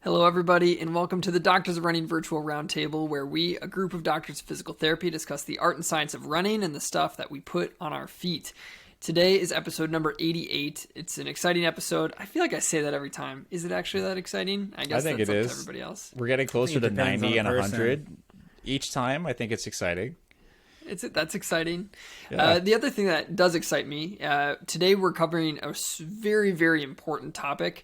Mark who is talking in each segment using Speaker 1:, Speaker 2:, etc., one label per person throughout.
Speaker 1: Hello, everybody, and welcome to the Doctors of Running Virtual Roundtable, where we, a group of doctors of physical therapy, discuss the art and science of running and the stuff that we put on our feet. Today is episode number 88. It's an exciting episode. I feel like I say that every time. Is it actually that exciting? I guess
Speaker 2: think
Speaker 1: that's
Speaker 2: it
Speaker 1: up
Speaker 2: is.
Speaker 1: to everybody else.
Speaker 2: We're getting closer to
Speaker 3: depends
Speaker 2: 90
Speaker 3: on
Speaker 2: and
Speaker 3: the person.
Speaker 2: 100 each time. I think it's exciting.
Speaker 1: That's exciting.
Speaker 2: Yeah.
Speaker 1: The other thing that does excite me, today we're covering a very, very important topic.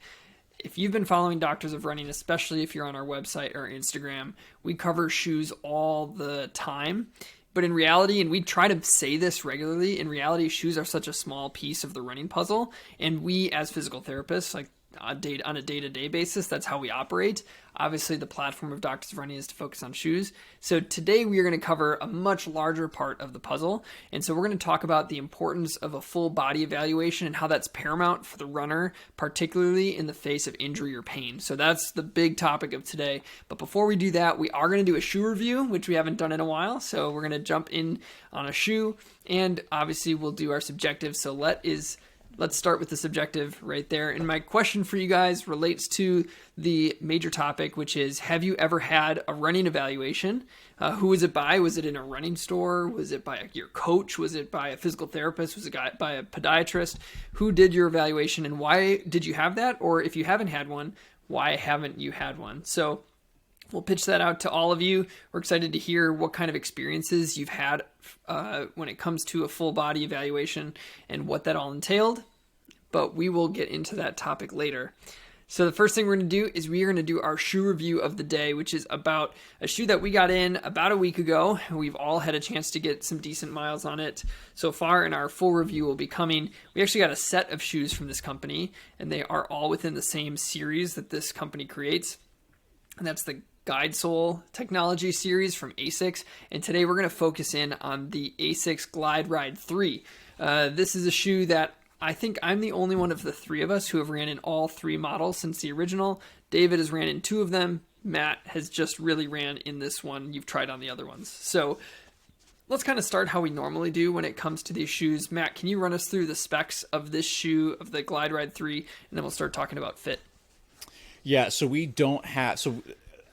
Speaker 1: If you've been following Doctors of Running, especially if you're on our website or Instagram, we cover shoes all the time. But in reality, and we try to say this regularly, in reality, shoes are such a small piece of the running puzzle. And we, as physical therapists, like on a day-to-day basis, that's how we operate. Obviously, the platform of Doctors of Running is to focus on shoes. So today we are going to cover a much larger part of the puzzle. And so we're going to talk about the importance of a full body evaluation and how that's paramount for the runner, particularly in the face of injury or pain. So that's the big topic of today. But before we do that, we are going to do a shoe review, which we haven't done in a while. So we're going to jump in on a shoe, and obviously we'll do our subjective. So let's start with the subjective right there. And my question for you guys relates to the major topic, which is, have you ever had a running evaluation? Who was it by? Was it in a running store? Was it by your coach? Was it by a physical therapist? Was it by a podiatrist? Who did your evaluation, and why did you have that? Or if you haven't had one, why haven't you had one? So we'll pitch that out to all of you. We're excited to hear what kind of experiences you've had when it comes to a full body evaluation and what that all entailed. But we will get into that topic later. So the first thing we're going to do is we are going to do our shoe review of the day, which is about a shoe that we got in about a week ago. We've all had a chance to get some decent miles on it so far, and our full review will be coming. We actually got a set of shoes from this company, and they are all within the same series that this company creates. And that's the Midsole technology series from ASICS. And today we're going to focus in on the ASICS GLIDERIDE 3. This is a shoe that I think I'm the only one of the three of us who have ran in all three models since the original. David has ran in two of them. Matt has just really ran in this one. You've tried on the other ones. So let's kind of start how we normally do when it comes to these shoes. Matt, can you run us through the specs of this shoe, of the GLIDERIDE 3, and then we'll start talking about fit.
Speaker 2: Yeah, so we don't have... So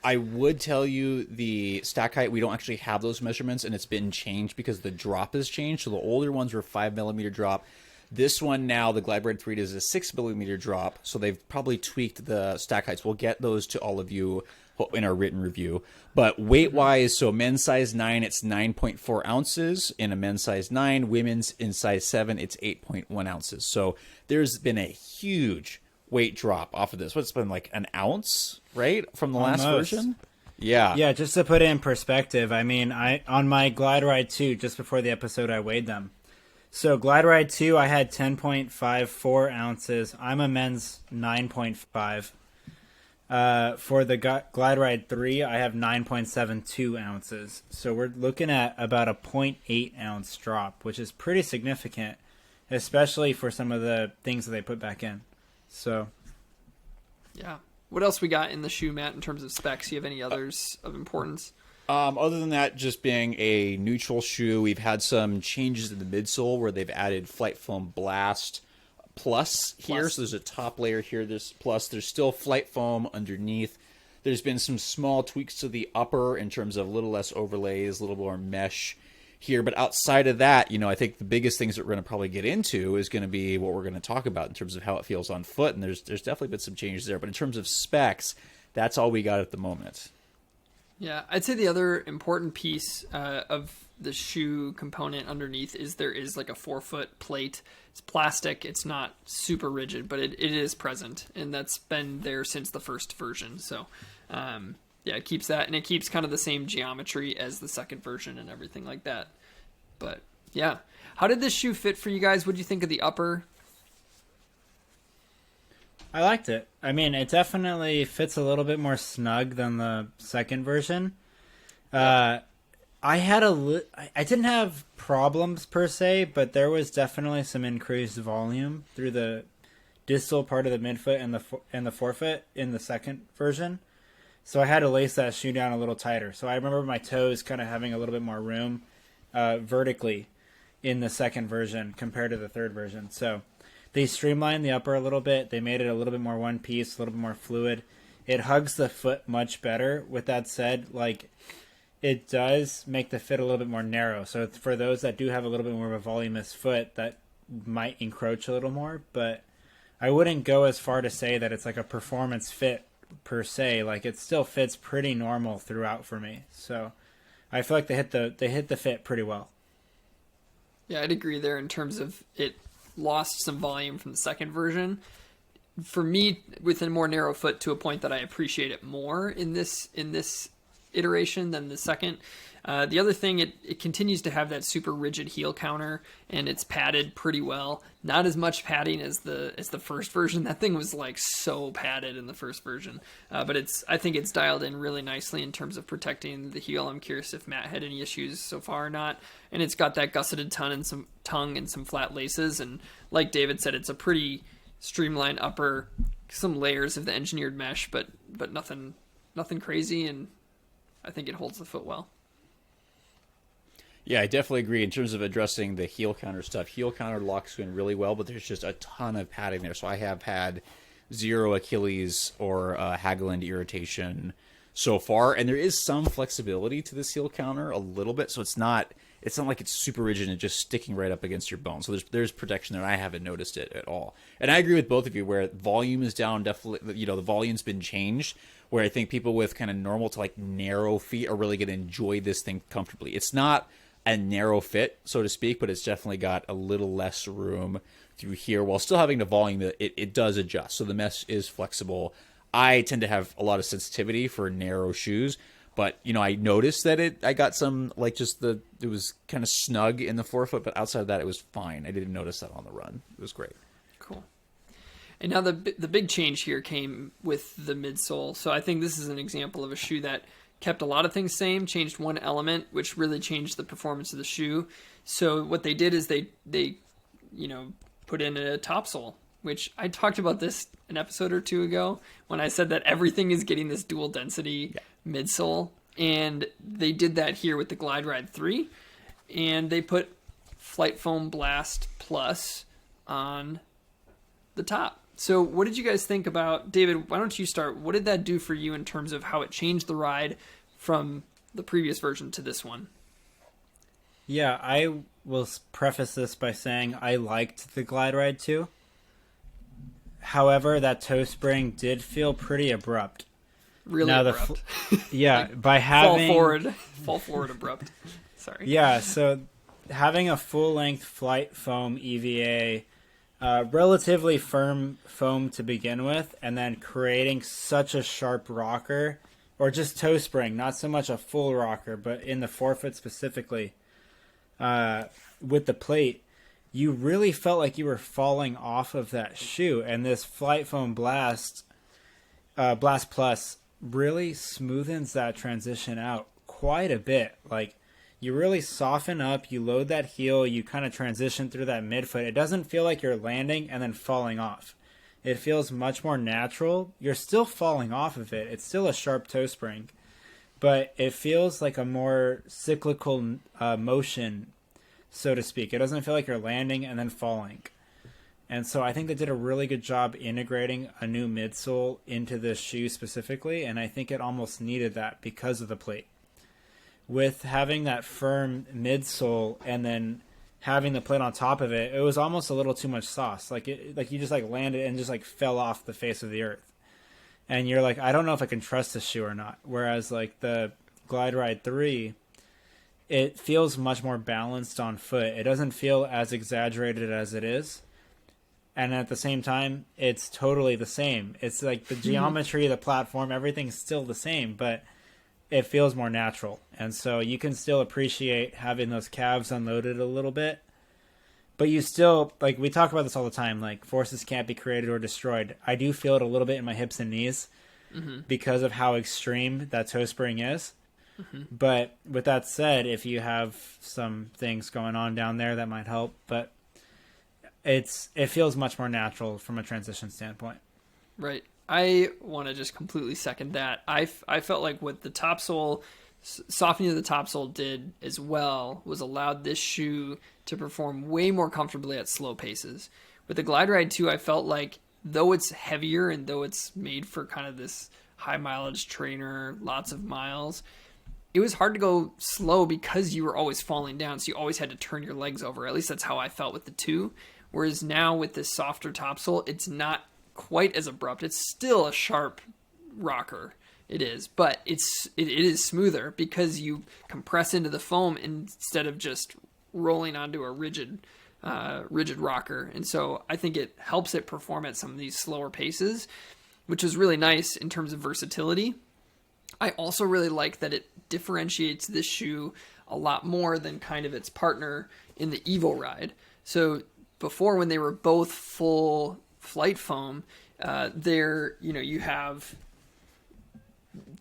Speaker 2: I would tell you the stack height, we don't actually have those measurements, and it's been changed because the drop has changed. So the older ones were 5 millimeter drop. This one now, the GLIDERIDE 3 is a 6 millimeter drop, so they've probably tweaked the stack heights. We'll get those to all of you in our written review. But weight-wise, so men's size 9, it's 9.4 ounces. In a men's size 9, women's in size 7, it's 8.1 ounces. So there's been a huge weight drop off of this. What's been like an ounce, right, from the last version? Yeah.
Speaker 3: Yeah, just to put it in perspective, I mean, on my GLIDERIDE 2, just before the episode, I weighed them. So GLIDERIDE 2, I had 10.54 ounces. I'm a men's 9.5. For the GLIDERIDE 3, I have 9.72 ounces. So we're looking at about a 0.8 ounce drop, which is pretty significant, especially for some of the things that they put back in. So,
Speaker 1: yeah. What else we got in the shoe, Matt, in terms of specs? Do you have any others of importance?
Speaker 2: Other than that, just being a neutral shoe, we've had some changes in the midsole where they've added Flight Foam Blast Plus here. So there's a top layer here. There's still Flight Foam underneath. There's been some small tweaks to the upper in terms of a little less overlays, a little more mesh here. But outside of that, I think the biggest things that we're going to probably get into is going to be what we're going to talk about in terms of how it feels on foot. And there's definitely been some changes there. But in terms of specs, that's all we got at the moment.
Speaker 1: Yeah, I'd say the other important piece of the shoe component underneath is there is like a 4-foot plate. It's plastic. It's not super rigid, but it is present, and that's been there since the first version. So, yeah, it keeps that, and it keeps kind of the same geometry as the second version and everything like that. But, yeah. How did this shoe fit for you guys? What do you think of the upper?
Speaker 3: I liked it. I mean, it definitely fits a little bit more snug than the second version. I didn't have problems per se, but there was definitely some increased volume through the distal part of the midfoot and the forefoot in the second version. So I had to lace that shoe down a little tighter. So I remember my toes kind of having a little bit more room vertically in the second version compared to the third version. So they streamlined the upper a little bit. They made it a little bit more one piece, a little bit more fluid. it hugs the foot much better. With that said, like, it does make the fit a little bit more narrow. So for those that do have a little bit more of a voluminous foot, that might encroach a little more. But I wouldn't go as far to say that it's like a performance fit per se. Like, it still fits pretty normal throughout for me. So I feel like they hit the fit pretty well.
Speaker 1: Yeah, I'd agree there in terms of it lost some volume from the second version. For me, with a more narrow foot, to a point that I appreciate it more in this iteration than the second. The other thing, it continues to have that super rigid heel counter, and it's padded pretty well. Not as much padding as the first version. That thing was like so padded in the first version, but I think it's dialed in really nicely in terms of protecting the heel. I'm curious if Matt had any issues so far or not. And it's got that gusseted tongue and some flat laces, and like David said, it's a pretty streamlined upper, some layers of the engineered mesh, but nothing crazy, and I think it holds the foot well.
Speaker 2: Yeah, I definitely agree in terms of addressing the heel counter stuff. Heel counter locks in really well, but there's just a ton of padding there. So I have had zero Achilles or Hageland irritation so far, and there is some flexibility to this heel counter a little bit. So it's not like it's super rigid and just sticking right up against your bone. So there's protection there, and I haven't noticed it at all. And I agree with both of you where volume is down. Definitely, the volume's been changed. Where I think people with kind of normal to like narrow feet are really going to enjoy this thing comfortably. It's not a narrow fit, so to speak, but it's definitely got a little less room through here while still having the volume that it does adjust. So the mesh is flexible. I tend to have a lot of sensitivity for narrow shoes, but I noticed that I got some like it was kind of snug in the forefoot, but outside of that it was fine. I didn't notice that on the run. It was great.
Speaker 1: Cool. And now the big change here came with the midsole. So I think this is an example of a shoe that kept a lot of things same, changed one element, which really changed the performance of the shoe. So what they did is they put in a topsole, which I talked about this an episode or two ago when I said that everything is getting this dual density midsole. And they did that here with the GlideRide 3. And they put Flight Foam Blast Plus on the top. So what did you guys think about, David, why don't you start? What did that do for you in terms of how it changed the ride from the previous version to this one?
Speaker 3: Yeah, I will preface this by saying I liked the GlideRide 2. However, that toe spring did feel pretty abrupt.
Speaker 1: Really
Speaker 3: now
Speaker 1: abrupt.
Speaker 3: Like by having...
Speaker 1: Fall forward abrupt. Sorry.
Speaker 3: Yeah, so having a full-length Flight Foam EVA... relatively firm foam to begin with, and then creating such a sharp rocker, or just toe spring, not so much a full rocker, but in the forefoot specifically, with the plate, you really felt like you were falling off of that shoe. And this Flight Foam Blast Plus really smoothens that transition out quite a bit. Like, you really soften up, you load that heel, you kind of transition through that midfoot. It doesn't feel like you're landing and then falling off. It feels much more natural. You're still falling off of it. It's still a sharp toe spring, but it feels like a more cyclical motion, so to speak. It doesn't feel like you're landing and then falling. And so I think they did a really good job integrating a new midsole into this shoe specifically, and I think it almost needed that because of the plate. With having that firm midsole and then having the plate on top of it, it was almost a little too much sauce. Like you just like landed and just like fell off the face of the earth. And you're like, I don't know if I can trust this shoe or not. Whereas like the GlideRide 3, it feels much more balanced on foot. It doesn't feel as exaggerated as it is. And at the same time, it's totally the same. It's like the geometry of the platform, everything's still the same, but it feels more natural. And so you can still appreciate having those calves unloaded a little bit. But you still, like, we talk about this all the time, like, forces can't be created or destroyed. I do feel it a little bit in my hips and knees because of how extreme that toe spring is. But with that said, if you have some things going on down there, that might help. But it feels much more natural from a transition standpoint.
Speaker 1: Right. I want to just completely second that. I felt like what the topsole, softening of the topsole did as well was allowed this shoe to perform way more comfortably at slow paces. With the GlideRide 2, I felt like though it's heavier and though it's made for kind of this high mileage trainer, lots of miles, it was hard to go slow because you were always falling down. So you always had to turn your legs over. At least that's how I felt with the 2. Whereas now with this softer topsole, it's not quite as abrupt. It's still a sharp rocker. It is, but it is smoother because you compress into the foam instead of just rolling onto a rigid rocker. And so I think it helps it perform at some of these slower paces, which is really nice in terms of versatility. I also really like that it differentiates this shoe a lot more than kind of its partner in the EvoRide. So before, when they were both full flight foam, you have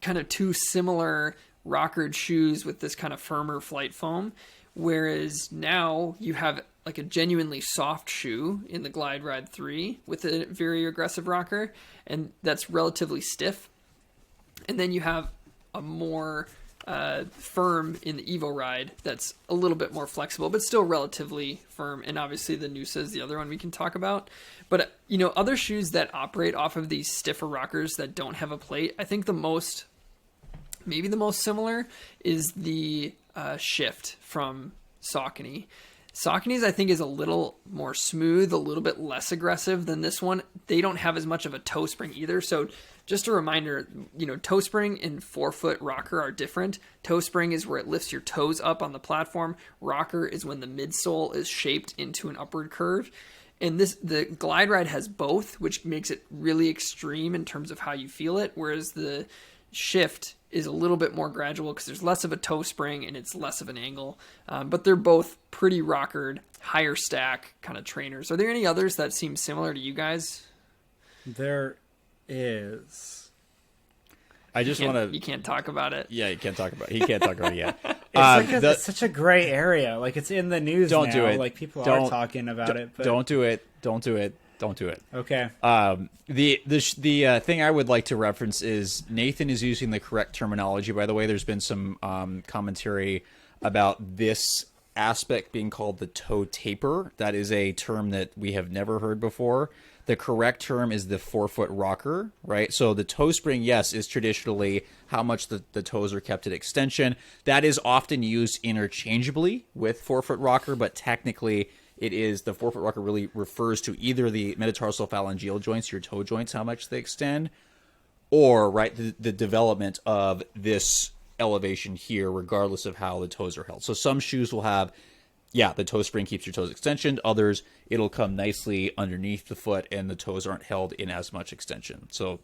Speaker 1: kind of 2 similar rockered shoes with this kind of firmer flight foam, whereas now you have like a genuinely soft shoe in the GlideRide 3 with a very aggressive rocker, and that's relatively stiff. And then you have a more firm in the EvoRide that's a little bit more flexible, but still relatively firm. And obviously the Noosa is the other one we can talk about. But, other shoes that operate off of these stiffer rockers that don't have a plate, I think maybe the most similar is the Shift from Saucony. Saucony's, I think, is a little more smooth, a little bit less aggressive than this one. They don't have as much of a toe spring either. So just a reminder, toe spring and forefoot rocker are different. Toe spring is where it lifts your toes up on the platform. Rocker is when the midsole is shaped into an upward curve. And the GlideRide has both, which makes it really extreme in terms of how you feel it, whereas the Shift is a little bit more gradual because there's less of a toe spring and it's less of an angle. But they're both pretty rockered, higher stack kind of trainers. Are there any others that seem similar to you guys?
Speaker 3: There is.
Speaker 2: I just want to...
Speaker 1: You can't talk about it.
Speaker 2: Yeah, you can't talk about it. He can't talk about it yet.
Speaker 3: It's such a gray area. Like, it's in the news
Speaker 2: don't
Speaker 3: now.
Speaker 2: Do it.
Speaker 3: Like, people are talking about it. But...
Speaker 2: Don't do it. Don't do it. Don't do it.
Speaker 3: Okay.
Speaker 2: The thing I would like to reference is Nathan is using the correct terminology. By the way, there's been some commentary about this aspect being called the toe taper. That is a term that we have never heard before. The correct term is the forefoot rocker, right? So the toe spring, yes, is traditionally how much the toes are kept at extension. That is often used interchangeably with forefoot rocker, but technically it is the forefoot rocker really refers to either the metatarsal phalangeal joints, your toe joints, how much they extend, or right the development of this elevation here, regardless of how the toes are held. So some shoes will have, the toe spring keeps your toes extensioned. Others, it'll come nicely underneath the foot and the toes aren't held in as much extension. So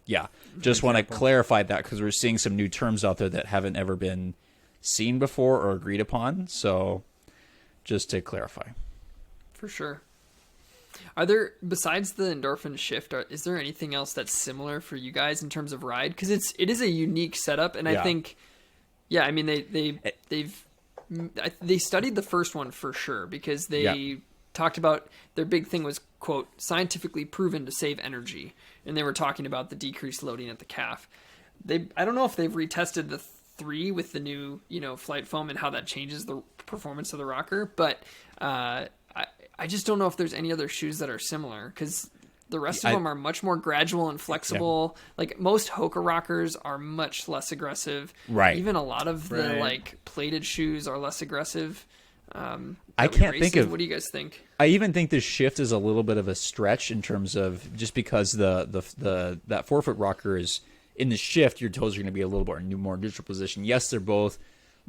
Speaker 2: just want to clarify that because we're seeing some new terms out there that haven't ever been seen before or agreed upon. So just to clarify.
Speaker 1: For sure. Are there, besides the Endorphin Shift, is there anything else that's similar for you guys in terms of ride? Because it is a unique setup, and I think, I mean they studied the first one for sure because they talked about their big thing was, quote, scientifically proven to save energy, and they were talking about the decreased loading at the calf. I don't know if they've retested the 3 with the new flight foam and how that changes the performance of the rocker, but I just don't know if there's any other shoes that are similar because the rest of them are much more gradual and flexible. Like most Hoka rockers are much less aggressive.
Speaker 2: Right.
Speaker 1: Even a lot of the like plated shoes are less aggressive.
Speaker 2: I can't think of.
Speaker 1: What do you guys think?
Speaker 2: I even think the Shift is a little bit of a stretch in terms of just because that forefoot rocker is in the Shift, your toes are going to be a little more neutral position. Yes, they're both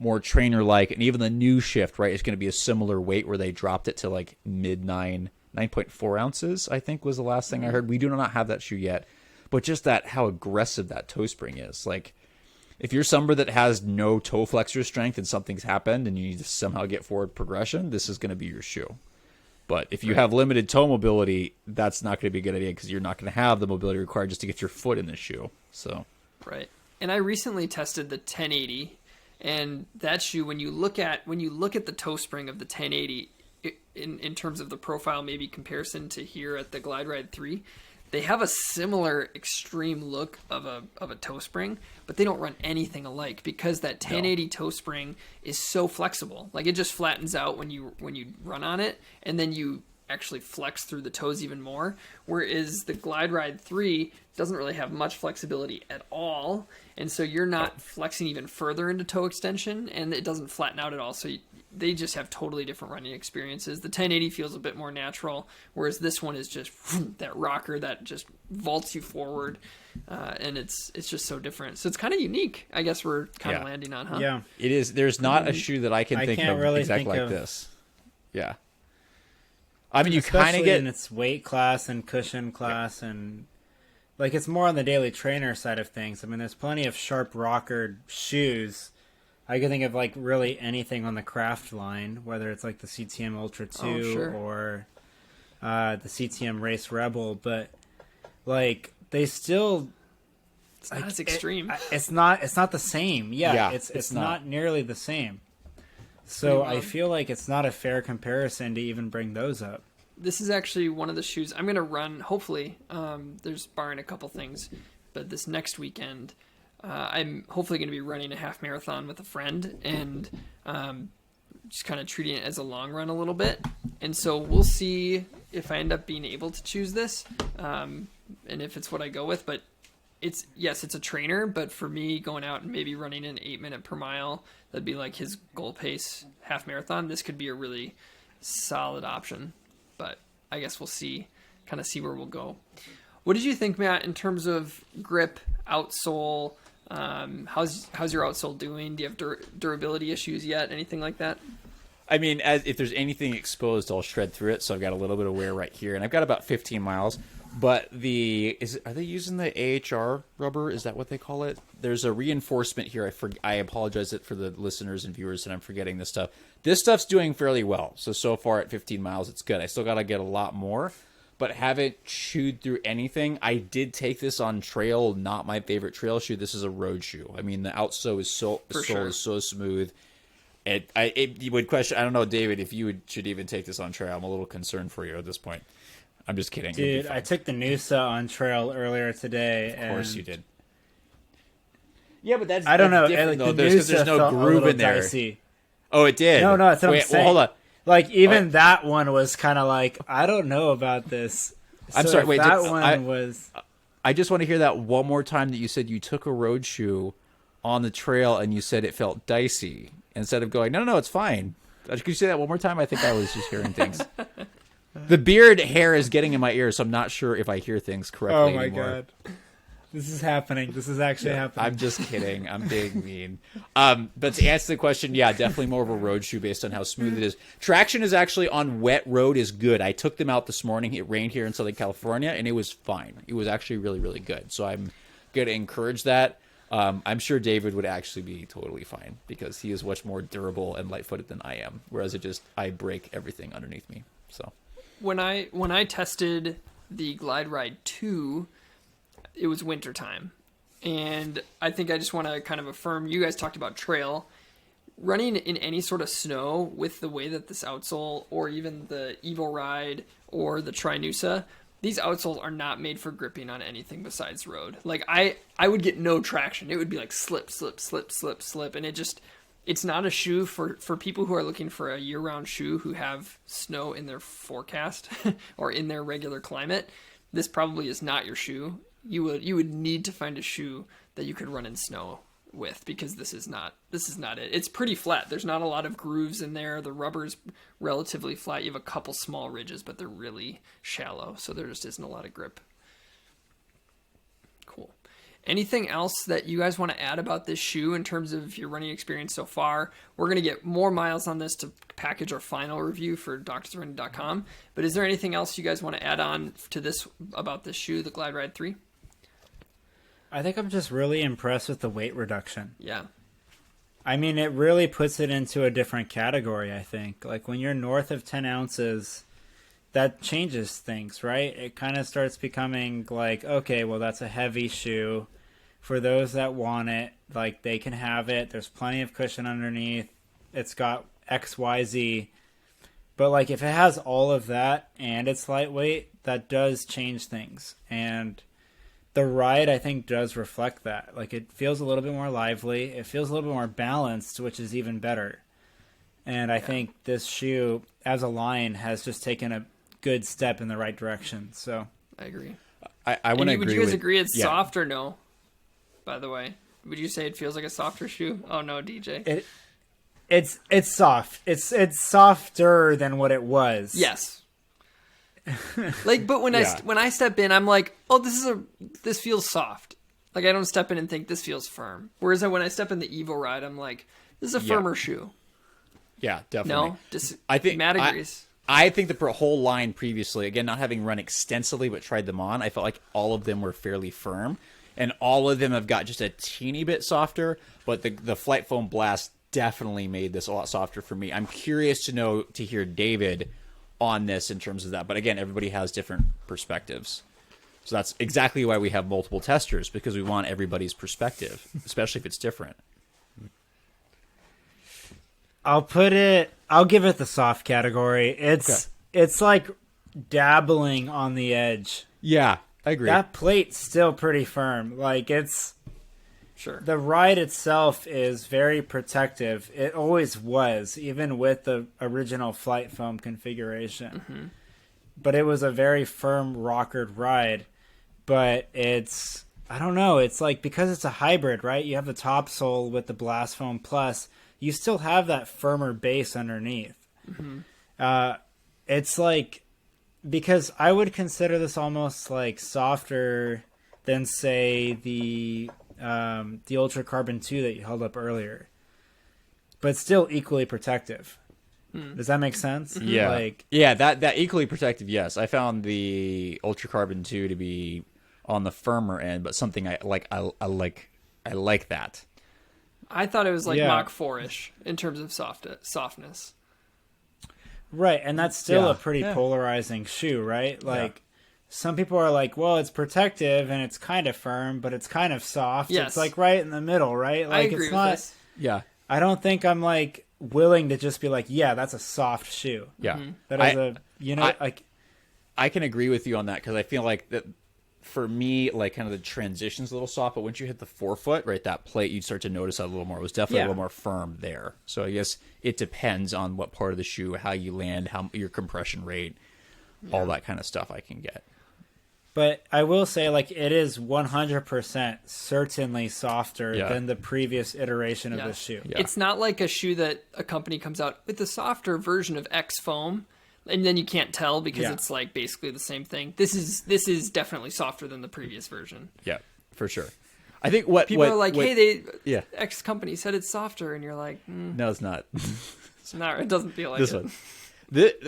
Speaker 2: more trainer-like, and even the new Shift, right, is going to be a similar weight where they dropped it to like mid 9.4 ounces, I think was the last thing I heard. We do not have that shoe yet, but just how aggressive that toe spring is. Like, if you're somebody that has no toe flexor strength and something's happened and you need to somehow get forward progression, this is going to be your shoe. But if you have limited toe mobility, that's not going to be a good idea because you're not going to have the mobility required just to get your foot in the shoe. So,
Speaker 1: right. And I recently tested the 1080. And that shoe, when you look at the toe spring of the 1080 in terms of the profile, maybe comparison to here at the GlideRide 3, they have a similar extreme look of a toe spring, but they don't run anything alike because that 1080 toe spring is so flexible. Like it just flattens out when you run on it, and then you actually flex through the toes even more, whereas the GlideRide 3 doesn't really have much flexibility at all, and so you're not flexing even further into toe extension, and it doesn't flatten out at all, so they just have totally different running experiences. The 1080 feels a bit more natural, whereas this one is just that rocker that just vaults you forward, and it's just so different. So it's kind of unique, I guess we're kind of landing on, huh?
Speaker 3: Yeah.
Speaker 2: It is. There's not a shoe that I can think
Speaker 3: can't
Speaker 2: of
Speaker 3: really
Speaker 2: exactly
Speaker 3: think
Speaker 2: like
Speaker 3: of-
Speaker 2: this. Yeah. I mean, you kind
Speaker 3: Especially
Speaker 2: of get
Speaker 3: in its weight class and cushion class, and like it's more on the daily trainer side of things. I mean, there's plenty of sharp rockered shoes. I can think of like really anything on the Craft line, whether it's like the CTM Ultra 2
Speaker 1: sure.
Speaker 3: or the CTM Race Rebel, but like they still
Speaker 1: It's not as extreme.
Speaker 3: it's not the same. Yeah,
Speaker 2: Yeah,
Speaker 3: it's
Speaker 2: it's
Speaker 3: not
Speaker 2: not.
Speaker 3: nearly the same. So
Speaker 1: Pretty
Speaker 3: I
Speaker 1: wild.
Speaker 3: feel like it's not a fair comparison to even bring those up.
Speaker 1: This is actually one of the shoes I'm going to run, hopefully. There's barring a couple things, but this next weekend, I'm hopefully going to be running a half marathon with a friend and just kind of treating it as a long run a little bit. And so we'll see if I end up being able to choose this and if it's what I go with. But it's a trainer, but for me going out and maybe running an 8 minute per mile, that'd be like his goal pace half marathon. This could be a really solid option, but I guess we'll see where we'll go. What did you think, Matt, in terms of grip, outsole? How's your outsole doing? Do you have durability issues yet? Anything like that?
Speaker 2: I mean, if there's anything exposed, I'll shred through it. So I've got a little bit of wear right here, and I've got about 15 miles. But are they using the AHR rubber? Is that what they call it? There's a reinforcement here. I apologize for the listeners and viewers that I'm forgetting this stuff. This stuff's doing fairly well. So far at 15 miles, it's good. I still got to get a lot more, but haven't chewed through anything. I did take this on trail, not my favorite trail shoe. This is a road shoe. I mean, the outsole is sole is so smooth. You would question. I don't know, David, if you should even take this on trail. I'm a little concerned for you at this point. I'm just kidding.
Speaker 3: Dude, I took the Noosa on trail earlier today.
Speaker 2: Of course you did. Yeah, but that's
Speaker 3: I don't know.
Speaker 2: different,
Speaker 3: Like,
Speaker 2: though.
Speaker 3: the
Speaker 2: There's
Speaker 3: Noosa
Speaker 2: no
Speaker 3: felt a
Speaker 2: groove
Speaker 3: little
Speaker 2: in there.
Speaker 3: dicey.
Speaker 2: Oh, it did.
Speaker 3: No, that's what I'm
Speaker 2: Wait,
Speaker 3: saying.
Speaker 2: well, hold on.
Speaker 3: Like, even that one was kind of like, I don't know about this.
Speaker 2: I'm
Speaker 3: So
Speaker 2: sorry,
Speaker 3: if
Speaker 2: wait,
Speaker 3: that
Speaker 2: did-
Speaker 3: one was...
Speaker 2: I just want to hear that one more time that you said you took a road shoe on the trail and you said it felt dicey instead of going, no, it's fine. Could you say that one more time? I think I was just hearing things. The beard hair is getting in my ear, so I'm not sure if I hear things correctly
Speaker 3: Oh my
Speaker 2: anymore.
Speaker 3: god. This is happening. This is actually happening.
Speaker 2: I'm just kidding. I'm being mean. But to answer the question, yeah, definitely more of a road shoe based on how smooth it is. Traction is actually on wet road is good. I took them out this morning. It rained here in Southern California, and it was fine. It was actually really, really good. So I'm going to encourage that. I'm sure David would actually be totally fine because he is much more durable and light-footed than I am, whereas I break everything underneath me. So
Speaker 1: When I tested the GlideRide 2, it was wintertime. And I think I just want to kind of affirm, you guys talked about trail. Running in any sort of snow with the way that this outsole, or even the Evo Ride or the Trinusa, these outsoles are not made for gripping on anything besides road. Like, I would get no traction. It would be like slip, slip, slip, slip, slip. And it's not a shoe for people who are looking for a year-round shoe who have snow in their forecast or in their regular climate. This probably is not your shoe. You would need to find a shoe that you could run in snow with, because this is not it. It's pretty flat. There's not a lot of grooves in there. The rubber's relatively flat. You have a couple small ridges, but they're really shallow, so there just isn't a lot of grip. Cool. Anything else that you guys want to add about this shoe in terms of your running experience so far? We're going to get more miles on this to package our final review for doctorsrunning.com. But is there anything else you guys want to add on to this about this shoe, the GlideRide 3?
Speaker 3: I think I'm just really impressed with the weight reduction.
Speaker 1: Yeah.
Speaker 3: I mean, it really puts it into a different category, I think. Like, when you're north of 10 ounces, that changes things, right? It kind of starts becoming like, okay, well, that's a heavy shoe. For those that want it, like, they can have it. There's plenty of cushion underneath. It's got XYZ. But, like, if it has all of that and it's lightweight, that does change things. And the ride, I think, does reflect that. Like, it feels a little bit more lively. It feels a little bit more balanced, which is even better. And I think this shoe, as a line, has just taken a good step in the right direction. So
Speaker 1: I agree.
Speaker 2: I want to agree.
Speaker 1: Would you guys
Speaker 2: with,
Speaker 1: agree it's
Speaker 2: yeah.
Speaker 1: soft or no? By the way, would you say it feels like a softer shoe? Oh no, DJ.
Speaker 3: It's soft. It's softer than what it was.
Speaker 1: Yes. Like, but when I step in, I'm like, oh, this feels soft. Like, I don't step in and think this feels firm. Whereas when I step in the Evo Ride, I'm like, this is a firmer shoe.
Speaker 2: Yeah, definitely.
Speaker 1: No,
Speaker 2: I think
Speaker 1: Matt agrees.
Speaker 2: I think the whole line previously, again, not having run extensively but tried them on, I felt like all of them were fairly firm, and all of them have got just a teeny bit softer. But the Flight Foam Blast definitely made this a lot softer for me. I'm curious to hear David on this in terms of that. But again, everybody has different perspectives. So that's exactly why we have multiple testers, because we want everybody's perspective, especially if it's different.
Speaker 3: I'll give it the soft category. It's like dabbling on the edge.
Speaker 2: Yeah, I agree.
Speaker 3: That plate's still pretty firm. Like, it's
Speaker 1: Sure.
Speaker 3: the ride itself is very protective. It always was, even with the original Flight Foam configuration.
Speaker 1: Mm-hmm.
Speaker 3: But it was a very firm rockered ride. But I don't know, it's like, because it's a hybrid, right? You have the top sole with the Blast Foam Plus. You still have that firmer base underneath. Mm-hmm. It's like, because I would consider this almost like softer than, say, the Ultra Carbon 2 that you held up earlier, but still equally protective. Does that make sense?
Speaker 2: Yeah, that equally protective. Yes, I found the Ultra Carbon 2 to be on the firmer end, but something I like. I like that.
Speaker 1: I thought it was like Mach 4-ish in terms of softness.
Speaker 3: Right, and that's still a pretty polarizing shoe, right? Like, some people are like, well, it's protective and it's kind of firm, but it's kind of soft.
Speaker 1: Yes.
Speaker 3: It's like right in the middle, right? Like,
Speaker 1: I agree
Speaker 3: it's
Speaker 1: with
Speaker 3: not.
Speaker 1: this.
Speaker 2: Yeah,
Speaker 3: I don't think I'm like willing to just be like, yeah, that's a soft shoe.
Speaker 2: yeah.
Speaker 3: That is like.
Speaker 2: I can agree with you on that, because I feel like that for me, like, kind of the transition's a little soft, but once you hit the forefoot, right, that plate, you'd start to notice that a little more. It was definitely a little more firm there. So I guess it depends on what part of the shoe, how you land, how your compression rate, all that kind of stuff I can get.
Speaker 3: But I will say, like, it is 100% certainly softer than the previous iteration of the shoe.
Speaker 1: Yeah. It's not like a shoe that a company comes out with a softer version of X foam, and then you can't tell because it's like basically the same thing. This is definitely softer than the previous version.
Speaker 2: Yeah, for sure. I think what
Speaker 1: people are like, hey, X company said it's softer, and you're like,
Speaker 2: no, it's not.
Speaker 1: It's not. It doesn't feel like
Speaker 2: this
Speaker 1: it.
Speaker 2: One.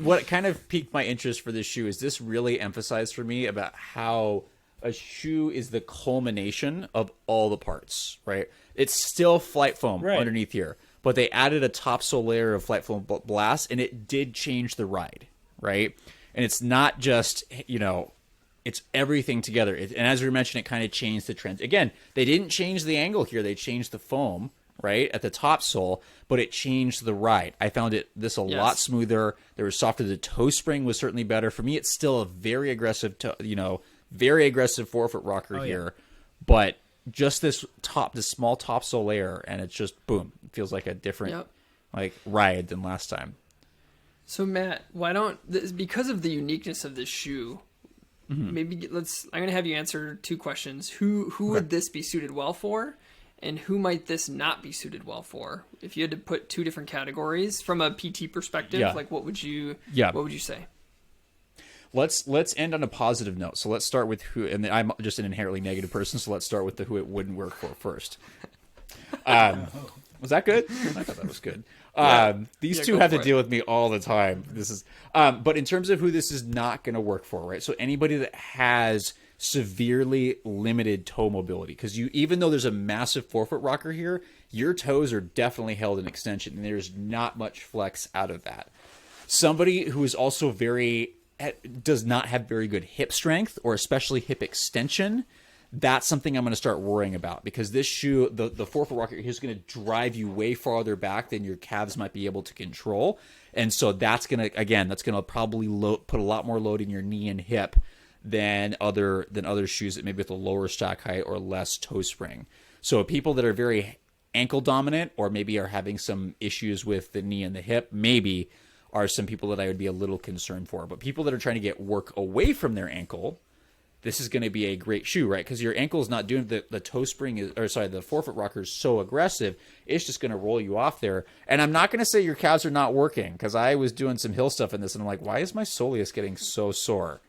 Speaker 2: What kind of piqued my interest for this shoe is this really emphasized for me about how a shoe is the culmination of all the parts, right? It's still Flight Foam underneath here, but they added a topsole layer of Flight Foam Blast, and it did change the ride, right? And it's not just, it's everything together. And as we mentioned, it kind of changed the trend. Again, they didn't change the angle here. They changed the foam, right, at the top sole, but it changed the ride. I found this a lot smoother. There was softer. The toe spring was certainly better. For me, it's still a very aggressive, very aggressive forefoot rocker here, but just this small topsole layer, and it's just boom. It feels like a different ride than last time.
Speaker 1: So Matt, because of the uniqueness of this shoe, maybe I'm going to have you answer two questions. Who would this be suited well for, and who might this not be suited well for? If you had to put two different categories from a PT perspective, like what would you say?
Speaker 2: Let's end on a positive note. So let's start with who, and I'm just an inherently negative person, so let's start with who it wouldn't work for first. Was that good? I thought that was good. These two have to deal with me all the time. But in terms of who this is not going to work for, right? So anybody that has severely limited toe mobility, because even though there's a massive forefoot rocker here, your toes are definitely held in extension, and there's not much flex out of that. Somebody who is also does not have very good hip strength, or especially hip extension, that's something I'm going to start worrying about, because this shoe, the forefoot rocker, is going to drive you way farther back than your calves might be able to control. And so that's going to probably put a lot more load in your knee and hip than other shoes that maybe with a lower stack height or less toe spring. So people that are very ankle dominant, or maybe are having some issues with the knee and the hip, maybe, are some people that I would be a little concerned for. But people that are trying to get work away from their ankle, this is going to be a great shoe, right? Because your ankle is not doing the toe spring the forefoot rocker is so aggressive, it's just going to roll you off there. And I'm not going to say your calves are not working, because I was doing some hill stuff in this, and I'm like, why is my soleus getting so sore?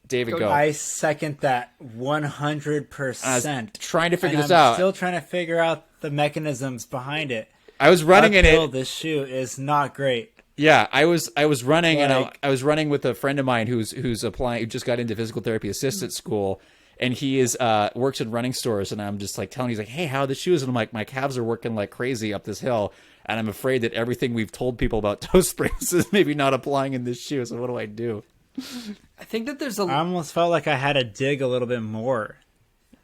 Speaker 2: David, go.
Speaker 3: I second that 100%.
Speaker 2: Trying to figure
Speaker 3: and
Speaker 2: this
Speaker 3: I'm
Speaker 2: out.
Speaker 3: Still trying to figure out the mechanisms behind it.
Speaker 2: I was running
Speaker 3: Uphill,
Speaker 2: in it.
Speaker 3: This shoe is not great.
Speaker 2: Yeah, I was running, and
Speaker 3: Like-
Speaker 2: I was running with a friend of mine who's applying, who just got into physical therapy assistant school, and he is works in running stores, and I'm just like telling him, he's like, hey, how are the shoes? And I'm like, my calves are working like crazy up this hill, and I'm afraid that everything we've told people about toe springs is maybe not applying in this shoe. So what do I do?
Speaker 1: I think that there's
Speaker 3: I almost felt like I had to dig a little bit more.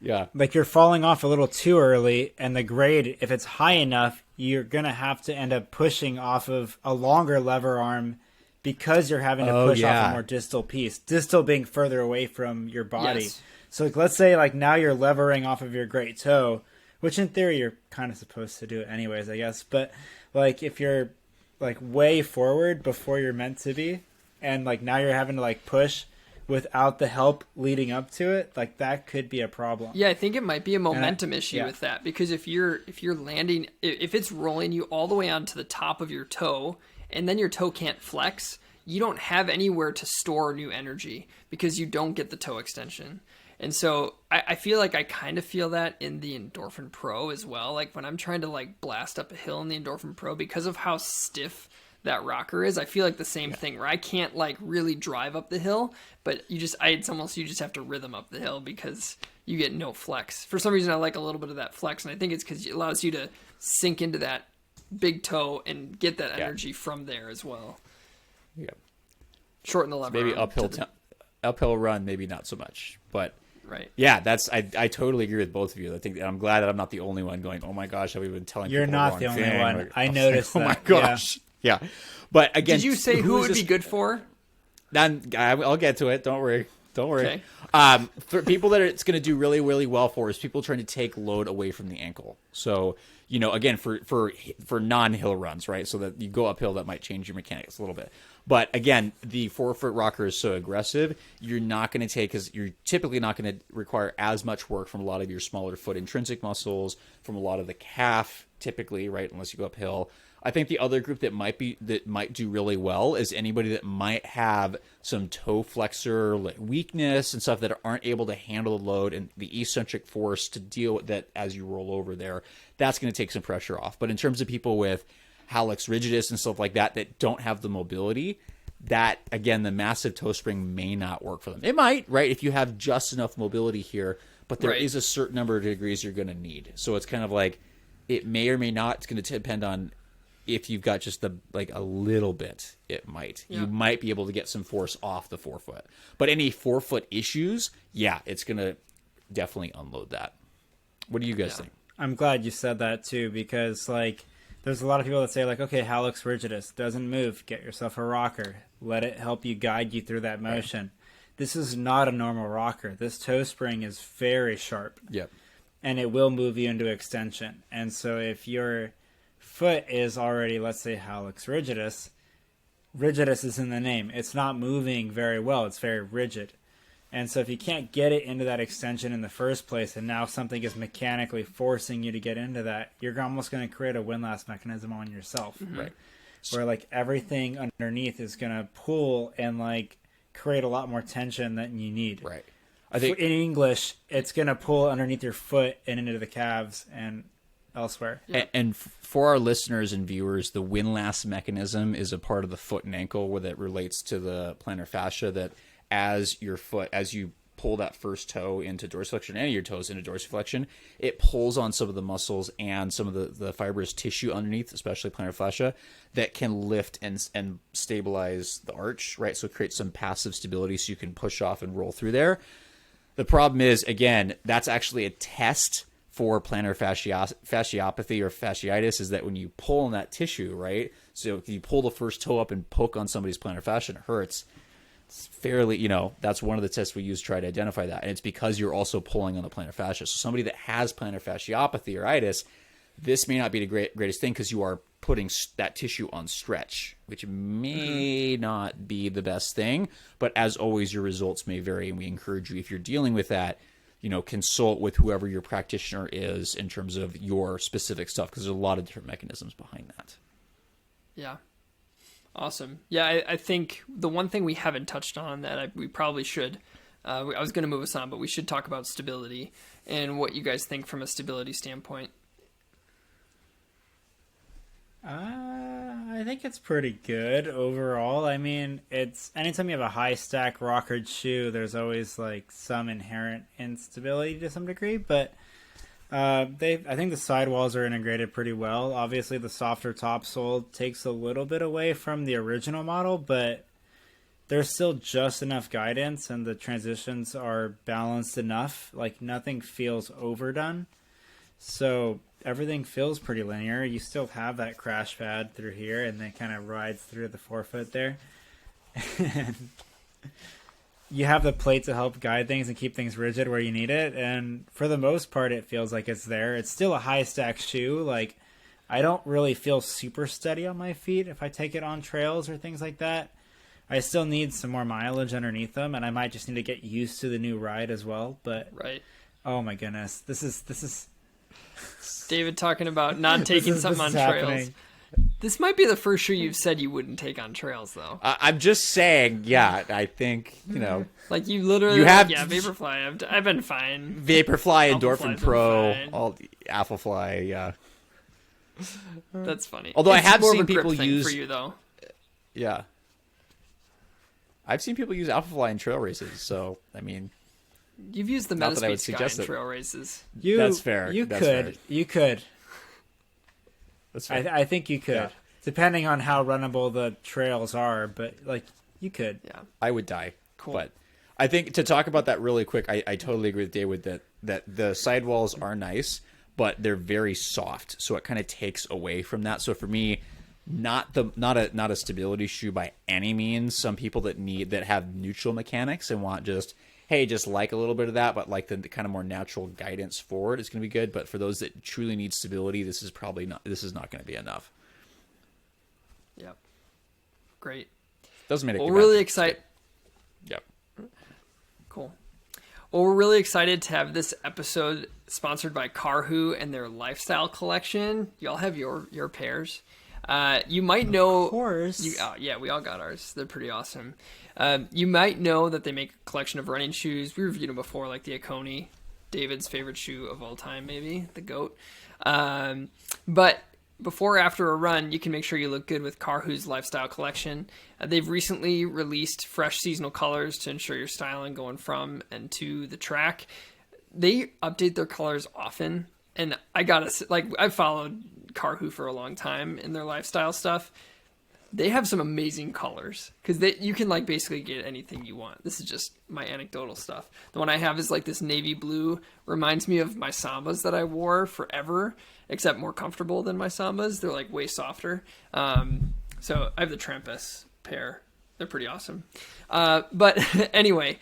Speaker 2: Yeah,
Speaker 3: Like you're falling off a little too early, and the grade, if it's high enough, you're going to have to end up pushing off of a longer lever arm because you're having to push off a more distal piece. Distal being further away from your body.
Speaker 1: Yes.
Speaker 3: So like, let's say like now you're levering off of your great toe, which in theory you're kind of supposed to do it anyways, I guess. But like if you're like way forward before you're meant to be, and like now you're having to like push without the help leading up to it, like that could be a problem.
Speaker 1: Yeah, I think it might be a momentum issue
Speaker 3: yeah.
Speaker 1: with that, because if you're landing, if it's rolling you all the way onto the top of your toe, and then your toe can't flex, you don't have anywhere to store new energy because you don't get the toe extension. And so I feel like I kind of feel that in the Endorphin Pro as well. Like when I'm trying to like blast up a hill in the Endorphin Pro, because of how stiff that rocker is, I feel like the same thing where I can't like really drive up the hill, but you just have to rhythm up the hill because you get no flex. For some reason, I like a little bit of that flex, and I think it's because it allows you to sink into that big toe and get that energy from there as well.
Speaker 2: yeah.
Speaker 1: Shorten the lever.
Speaker 2: Maybe
Speaker 1: arm
Speaker 2: uphill run, maybe not so much, but.
Speaker 1: right.
Speaker 2: Yeah, I totally agree with both of you. I think I'm glad that I'm not the only one going, oh my gosh, have we been telling
Speaker 3: You're
Speaker 2: people
Speaker 3: not the
Speaker 2: wrong
Speaker 3: only
Speaker 2: thing?
Speaker 3: one.
Speaker 2: Like,
Speaker 3: I noticed
Speaker 2: oh my
Speaker 3: that,
Speaker 2: gosh. Yeah. But again,
Speaker 1: Did you say who
Speaker 2: is
Speaker 1: would
Speaker 2: this-
Speaker 1: be good for?
Speaker 2: I'll get to it. Don't worry.
Speaker 1: Okay.
Speaker 2: For people that it's going to do really, really well for is people trying to take load away from the ankle. So, again, for non-hill runs, right? So that you go uphill, that might change your mechanics a little bit. But again, the forefoot rocker is so aggressive, you're typically not going to require as much work from a lot of your smaller foot intrinsic muscles, from a lot of the calf, typically, right? Unless you go uphill. I think the other group that might do really well is anybody that might have some toe flexor weakness and stuff that aren't able to handle the load and the eccentric force to deal with that as you roll over there. That's going to take some pressure off. But in terms of people with hallux rigidus and stuff like that don't have the mobility, that again, the massive toe spring may not work for them. It might, right, if you have just enough mobility here, but there is a certain number of degrees you're going to need. So it's kind of like it may or may not. It's going to depend on. If you've got just a little bit, it might. Yeah. You might be able to get some force off the forefoot. But any forefoot issues, it's going to definitely unload that. What do you guys think?
Speaker 3: I'm glad you said that too, because like there's a lot of people that say like, okay, hallux rigidus doesn't move. Get yourself a rocker. Let it help you guide you through that motion. Right. This is not a normal rocker. This toe spring is very sharp.
Speaker 2: Yep.
Speaker 3: And it will move you into extension. And so if your foot is already, let's say, hallux rigidus, rigidus is in the name. It's not moving very well. It's very rigid. And so if you can't get it into that extension in the first place, and now something is mechanically forcing you to get into that, you're almost going to create a windlass mechanism on yourself.
Speaker 1: Mm-hmm.
Speaker 3: Right. Where like everything underneath is going to pull and like create a lot more tension than you need.
Speaker 2: Right. I think
Speaker 3: in English, it's going to pull underneath your foot and into the calves and elsewhere.
Speaker 2: And for our listeners and viewers, the windlass mechanism is a part of the foot and ankle where that relates to the plantar fascia, that as you pull that first toe into dorsiflexion, any of your toes into dorsiflexion, it pulls on some of the muscles and some of the fibrous tissue underneath, especially plantar fascia, that can lift and stabilize the arch, right? So it creates some passive stability so you can push off and roll through there. The problem is, again, that's actually a test for plantar fasciopathy or fasciitis, is that when you pull on that tissue, right? So if you pull the first toe up and poke on somebody's plantar fascia and it hurts, it's fairly, that's one of the tests we use to try to identify that. And it's because you're also pulling on the plantar fascia. So somebody that has plantar fasciopathy or itis, this may not be the greatest thing because you are putting that tissue on stretch, which may not be the best thing. But as always, your results may vary, and we encourage you, if you're dealing with that, consult with whoever your practitioner is in terms of your specific stuff, because there's a lot of different mechanisms behind that.
Speaker 1: Yeah. Awesome. Yeah, I think the one thing we haven't touched on that we probably should, I was going to move us on, but we should talk about stability and what you guys think from a stability standpoint.
Speaker 3: I think it's pretty good overall. I mean, it's anytime you have a high stack rockered shoe, there's always like some inherent instability to some degree, but I think the sidewalls are integrated pretty well. Obviously, the softer topsole takes a little bit away from the original model, but there's still just enough guidance, and the transitions are balanced enough. Like, nothing feels overdone. So everything feels pretty linear. You still have that crash pad through here, and then kind of rides through the forefoot there. And you have the plate to help guide things and keep things rigid where you need it. And for the most part, it feels like it's there. It's still a high stack shoe. Like, I don't really feel super steady on my feet if I take it on trails or things like that. I still need some more mileage underneath them, and I might just need to get used to the new ride as well. But
Speaker 1: right.
Speaker 3: Oh my goodness, this is
Speaker 1: David talking about not taking something on trails.
Speaker 3: happening.
Speaker 1: This might be the first shoe you've said you wouldn't take on trails, though.
Speaker 2: I'm just saying, yeah, I think,
Speaker 1: Like, you literally, Vaporfly, I've been fine.
Speaker 2: Vaporfly, Endorphin
Speaker 1: Alphafly's
Speaker 2: Pro,
Speaker 1: been fine.
Speaker 2: all the Alphafly, yeah.
Speaker 1: That's funny.
Speaker 2: Although I
Speaker 1: It's
Speaker 2: have
Speaker 1: more of
Speaker 2: seen
Speaker 1: a grip
Speaker 2: people
Speaker 1: thing
Speaker 2: use-
Speaker 1: for you, though.
Speaker 2: Yeah. I've seen people use Alphafly in trail races, so, I mean...
Speaker 1: You've used the
Speaker 2: Not that I
Speaker 1: Metaspeed
Speaker 2: would
Speaker 1: Sky
Speaker 2: suggest
Speaker 1: in
Speaker 2: it.
Speaker 1: trail races.
Speaker 2: That's fair.
Speaker 3: You
Speaker 2: That's
Speaker 3: could.
Speaker 2: fair.
Speaker 3: You could.
Speaker 2: That's fair.
Speaker 3: I think you could.
Speaker 2: Yeah.
Speaker 3: Depending on how runnable the trails are, but, like, you could.
Speaker 1: Yeah.
Speaker 2: I would die.
Speaker 1: Cool.
Speaker 2: But I think to talk about that really quick, I totally agree with David that the sidewalls are nice, but they're very soft, so it kind of takes away from that. So for me, not a stability shoe by any means. Some people that have neutral mechanics and want just like a little bit of that, but like the kind of more natural guidance forward is going to be good. But for those that truly need stability, this is not going to be enough.
Speaker 1: Yep. Great.
Speaker 2: Doesn't make it.
Speaker 1: Well, we're really excited.
Speaker 2: Yep.
Speaker 1: Cool. Well, we're really excited to have this episode sponsored by Karhu and their lifestyle collection. Y'all have your pairs. You might know.
Speaker 3: Of course.
Speaker 1: Yeah, we all got ours. They're pretty awesome. You might know that they make a collection of running shoes. We reviewed them before, like the Aconi, David's favorite shoe of all time, maybe the GOAT. But before or after a run, you can make sure you look good with Karhu's lifestyle collection. They've recently released fresh seasonal colors to ensure your styling going from and to the track. They update their colors often, and I've followed Karhu for a long time in their lifestyle stuff. They have some amazing colors because you can like basically get anything you want. This is just my anecdotal stuff. The one I have is like this navy blue, reminds me of my Sambas that I wore except more comfortable than my Sambas. They're like way softer. So I have the Trampus pair. They're pretty awesome. But anyway,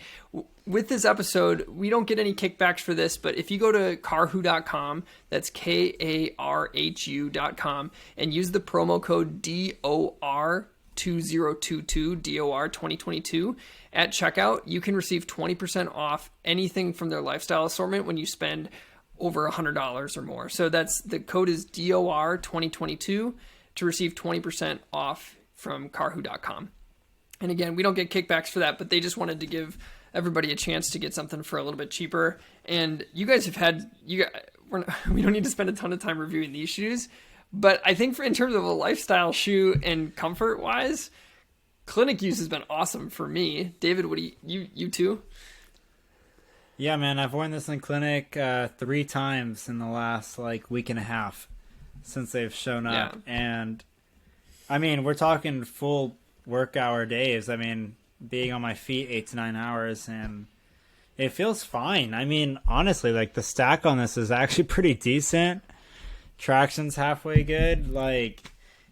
Speaker 1: with this episode, we don't get any kickbacks for this, but if you go to karhu.com, that's KARHU.com, and use the promo code DOR2022, DOR 2022, at checkout, you can receive 20% off anything from their lifestyle assortment when you spend over $100 or more. So the code is DOR 2022 to receive 20% off from karhu.com. And again, we don't get kickbacks for that, but they just wanted to give everybody a chance to get something for a little bit cheaper. And you guys have we don't need to spend a ton of time reviewing these shoes, but I think in terms of a lifestyle shoe and comfort wise, clinic use has been awesome for me. David, what do you too?
Speaker 3: Yeah, man, I've worn this in clinic 3 times in the last week and a half since they've shown up.
Speaker 1: Yeah.
Speaker 3: And I mean, we're talking full work hour days. I mean, being on my feet 8 to 9 hours, and it feels fine. I mean, honestly, the stack on this is actually pretty decent. Traction's halfway good.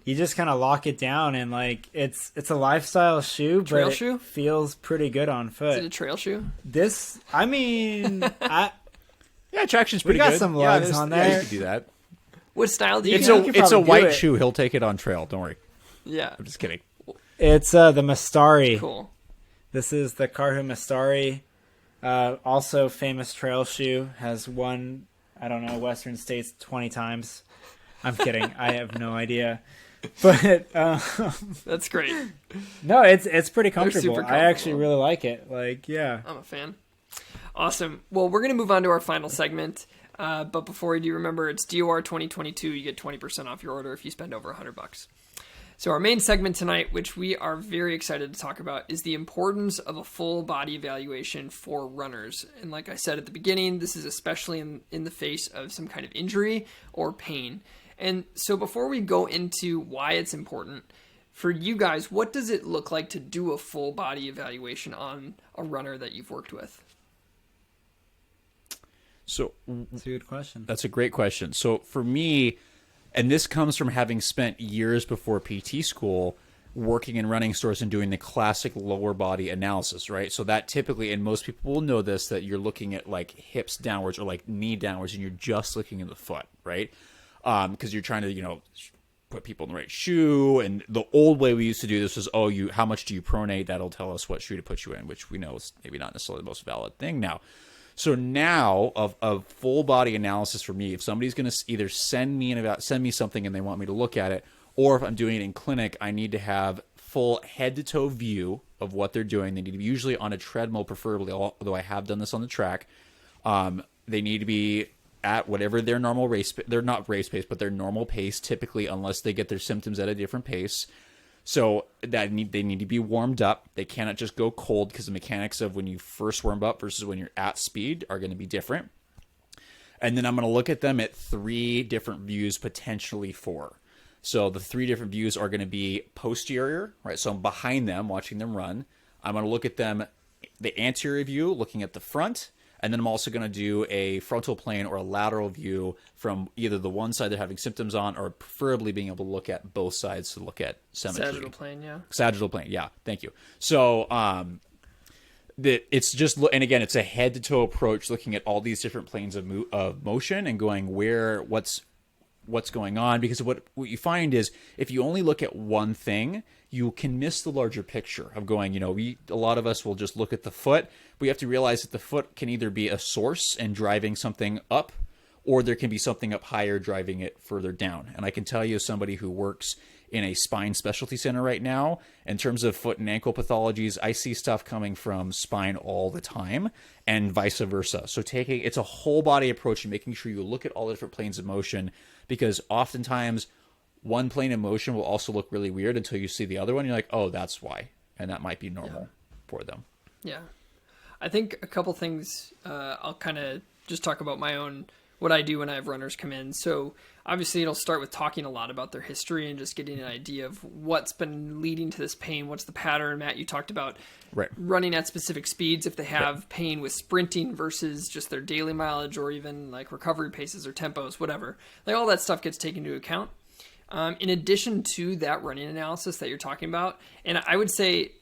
Speaker 3: You just kind of lock it down, and it's a lifestyle shoe,
Speaker 1: Trail
Speaker 3: but
Speaker 1: shoe?
Speaker 3: It feels pretty good on foot.
Speaker 1: Is it a trail shoe?
Speaker 3: This, I mean,
Speaker 2: Yeah, traction's
Speaker 3: We
Speaker 2: pretty
Speaker 3: got
Speaker 2: good.
Speaker 3: some lugs
Speaker 2: there's-
Speaker 3: on
Speaker 2: Yeah,
Speaker 3: there.
Speaker 2: you can do that.
Speaker 1: What style do you
Speaker 2: It's
Speaker 1: got?
Speaker 2: a
Speaker 3: probably do
Speaker 2: white
Speaker 3: it.
Speaker 2: shoe. He'll take it on trail. Don't worry.
Speaker 1: Yeah.
Speaker 2: I'm just kidding.
Speaker 3: It's the Mastari.
Speaker 1: Cool.
Speaker 3: This is the Karhu Mastari. Also famous trail shoe. Has won, I don't know, Western States 20 times. I'm kidding. I have no idea. But
Speaker 1: That's great.
Speaker 3: no, it's pretty comfortable.
Speaker 1: super
Speaker 3: I actually
Speaker 1: comfortable.
Speaker 3: really like it. Like, yeah.
Speaker 1: I'm a fan. Awesome. Well, we're going to move on to our final segment. But before we do, remember it's DOR 2022. You get 20% off your order if you spend over $100. So our main segment tonight, which we are very excited to talk about, is the importance of a full body evaluation for runners. And like I said at the beginning, this is especially in the face of some kind of injury or pain. And so before we go into why it's important, for you guys, what does it look like to do a full body evaluation on a runner that you've worked with?
Speaker 2: So
Speaker 3: That's a good question.
Speaker 2: that's a great question. So for me, and this comes from having spent years before PT school working in running stores and doing the classic lower body analysis, right? So that typically, and most people will know this, that you're looking at like hips downwards or like knee downwards, and you're just looking at the foot, right? Because you're trying to, put people in the right shoe. And the old way we used to do this was, how much do you pronate? That'll tell us what shoe to put you in, which we know is maybe not necessarily the most valid thing now. So now, of full body analysis for me, if somebody's going to either send me something and they want me to look at it, or if I'm doing it in clinic, I need to have full head to toe view of what they're doing. They need to be usually on a treadmill, preferably, although I have done this on the track. They need to be at whatever their normal race, they're not race pace, but their normal pace, typically, unless they get their symptoms at a different pace. So they need to be warmed up. They cannot just go cold, because the mechanics of when you first warm up versus when you're at speed are going to be different. And then I'm going to look at them at 3 different views, potentially 4. So the 3 different views are going to be posterior, right? So I'm behind them, watching them run. I'm going to look at them, the anterior view, looking at the front. And then I'm also going to do a frontal plane or a lateral view from either the one side they're having symptoms on, or preferably being able to look at both sides to look at symmetry.
Speaker 1: Sagittal plane, yeah.
Speaker 2: Sagittal plane, yeah. Thank you. So it's just, and again, it's a head to toe approach, looking at all these different planes of motion and going what's going on. Because what you find is, if you only look at one thing, you can miss the larger picture of going, a lot of us will just look at the foot. But you have to realize that the foot can either be a source and driving something up, or there can be something up higher driving it further down. And I can tell you, as somebody who works in a spine specialty center right now, in terms of foot and ankle pathologies, I see stuff coming from spine all the time, and vice versa. So it's a whole body approach and making sure you look at all the different planes of motion, because oftentimes one plane of motion will also look really weird until you see the other one. You're like, oh, that's why. And that might be normal for them.
Speaker 1: Yeah. I think a couple things, I'll kind of just talk about what I do when I have runners come in. So obviously it'll start with talking a lot about their history and just getting an idea of what's been leading to this pain. What's the pattern? Matt, you talked about running at specific speeds. If they have pain with sprinting versus just their daily mileage, or even like recovery paces or tempos, whatever, like all that stuff gets taken into account. In addition to that running analysis that you're talking about, and I would say,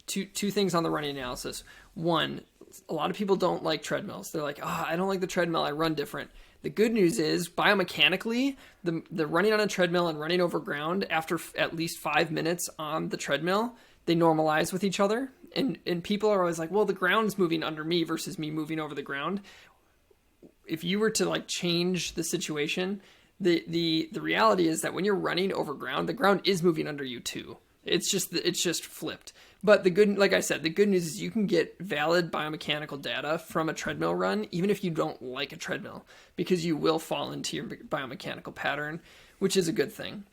Speaker 1: two things on the running analysis. One, a lot of people don't like treadmills. They're like, I don't like the treadmill. I run different. The good news is, biomechanically, the running on a treadmill and running over ground after at least 5 minutes on the treadmill, they normalize with each other. And people are always like, well, the ground's moving under me versus me moving over the ground. If you were to change the situation, the reality is that when you're running over ground, the ground is moving under you too. It's just flipped. But like I said, the good news is you can get valid biomechanical data from a treadmill run, even if you don't like a treadmill, because you will fall into your biomechanical pattern, which is a good thing.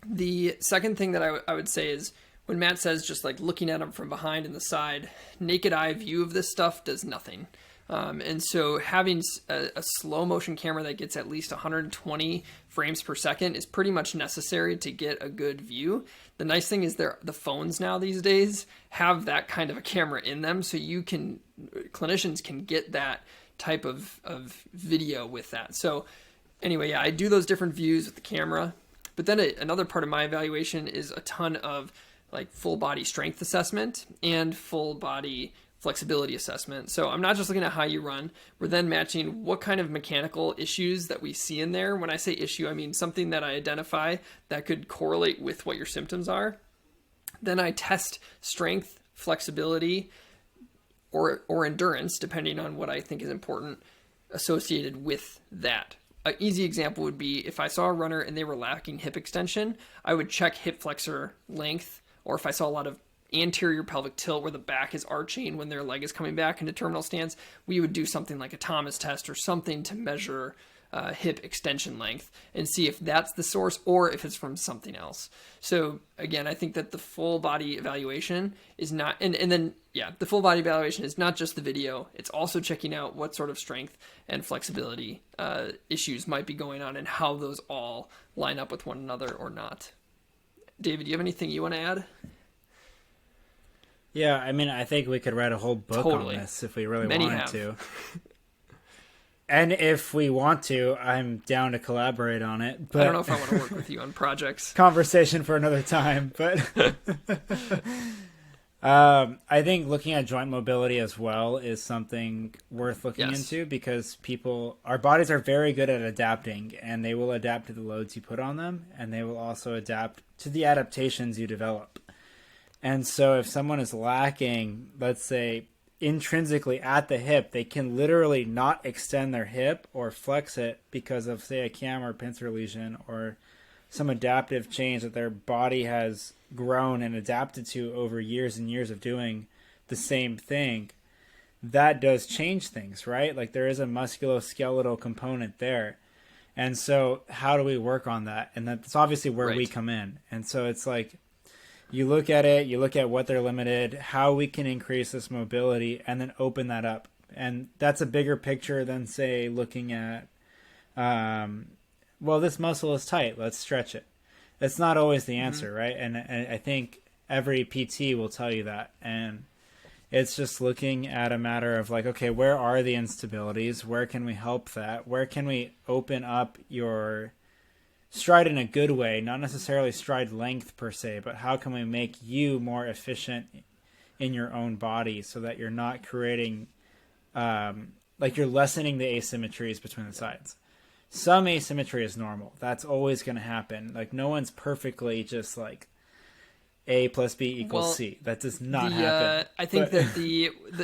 Speaker 1: The second thing that I would say is, when Matt says just looking at them from behind and the side, naked eye view of this stuff does nothing. And so having a slow motion camera that gets at least 120 frames per second is pretty much necessary to get a good view. The nice thing is the phones now these days have that kind of a camera in them, so clinicians can get that type of video with that. So anyway, I do those different views with the camera. But then another part of my evaluation is a ton of full body strength assessment and full body flexibility assessment. So I'm not just looking at how you run. We're then matching what kind of mechanical issues that we see in there. When I say issue, I mean something that I identify that could correlate with what your symptoms are. Then I test strength, flexibility, or endurance, depending on what I think is important associated with that. An easy example would be if I saw a runner and they were lacking hip extension, I would check hip flexor length, or if I saw a lot of anterior pelvic tilt where the back is arching when their leg is coming back into terminal stance, we would do something like a Thomas test or something to measure hip extension length and see if that's the source or if it's from something else. So again, I think that the full body evaluation is not, and then the full body evaluation is not just the video. It's also checking out what sort of strength and flexibility issues might be going on and how those all line up with one another or not. David, do you have anything you want to add?
Speaker 3: Yeah, I mean, I think we could write a whole book on this if we really wanted to. And if we want to, I'm down to collaborate on it. But
Speaker 1: I don't know if I want to work with you on projects.
Speaker 3: Conversation for another time. But I think looking at joint mobility as well is something worth looking into, because our bodies are very good at adapting, and they will adapt to the loads you put on them, and they will also adapt to the adaptations you develop. And so if someone is lacking, let's say, intrinsically at the hip, they can literally not extend their hip or flex it because of, say, a cam or pincer lesion or some adaptive change that their body has grown and adapted to over years and years of doing the same thing. That does change things, right? Like there is a musculoskeletal component there. And so how do we work on that? And that's obviously where we come in. And so it's like, you look at it, you look at what they're limited, how we can increase this mobility, and then open that up. And that's a bigger picture than, say, looking at, this muscle is tight, let's stretch it. That's not always the answer, right? And I think every PT will tell you that. And it's just looking at a matter of like, okay, where are the instabilities? Where can we help that? Where can we open up your stride in a good way, not necessarily stride length per se, but how can we make you more efficient in your own body so that you're not creating, you're lessening the asymmetries between the sides. Some asymmetry is normal. That's always going to happen. Like no one's perfectly just like A plus B equals C. That does not happen.
Speaker 1: I think that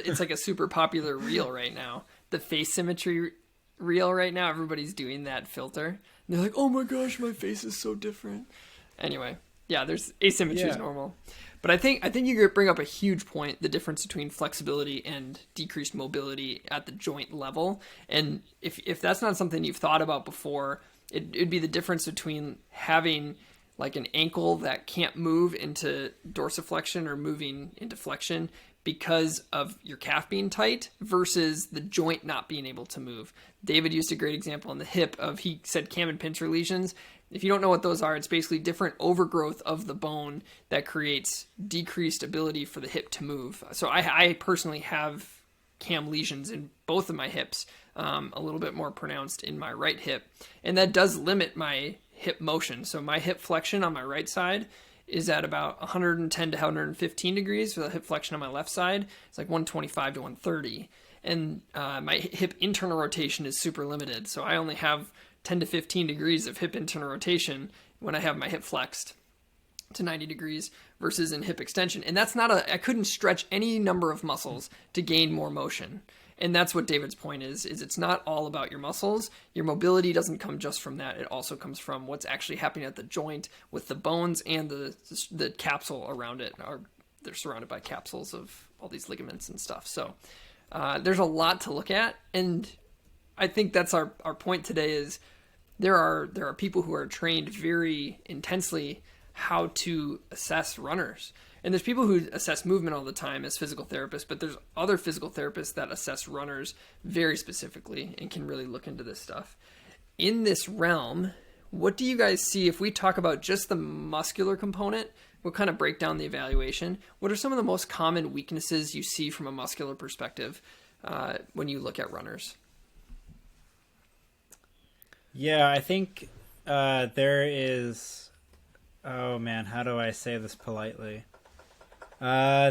Speaker 1: it's like a super popular reel right now. The face symmetry reel right now, everybody's doing that filter. And they're like, oh my gosh, my face is so different. Anyway, there's asymmetry is normal. But I think you bring up a huge point, the difference between flexibility and decreased mobility at the joint level. And if that's not something you've thought about before, it'd be the difference between having like an ankle that can't move into dorsiflexion or moving into flexion because of your calf being tight versus the joint not being able to move. David used a great example on the hip he said cam and pincer lesions. If you don't know what those are, it's basically different overgrowth of the bone that creates decreased ability for the hip to move. So I personally have cam lesions in both of my hips, a little bit more pronounced in my right hip. And that does limit my hip motion. So my hip flexion on my right side is at about 110 to 115 degrees. For the hip flexion on my left side, it's like 125 to 130. And my hip internal rotation is super limited. So I only have 10 to 15 degrees of hip internal rotation when I have my hip flexed to 90 degrees versus in hip extension. And that's I couldn't stretch any number of muscles to gain more motion. And that's what David's point is it's not all about your muscles. Your mobility doesn't come just from that. It also comes from what's actually happening at the joint with the bones and the capsule around it. They're surrounded by capsules of all these ligaments and stuff. So there's a lot to look at. And I think that's our point today is there are people who are trained very intensely how to assess runners. And there's people who assess movement all the time as physical therapists, but there's other physical therapists that assess runners very specifically and can really look into this stuff. In this realm, what do you guys see if we talk about just the muscular component? We'll kind of break down the evaluation. What are some of the most common weaknesses you see from a muscular perspective when you look at runners?
Speaker 3: Yeah, I think there is... Oh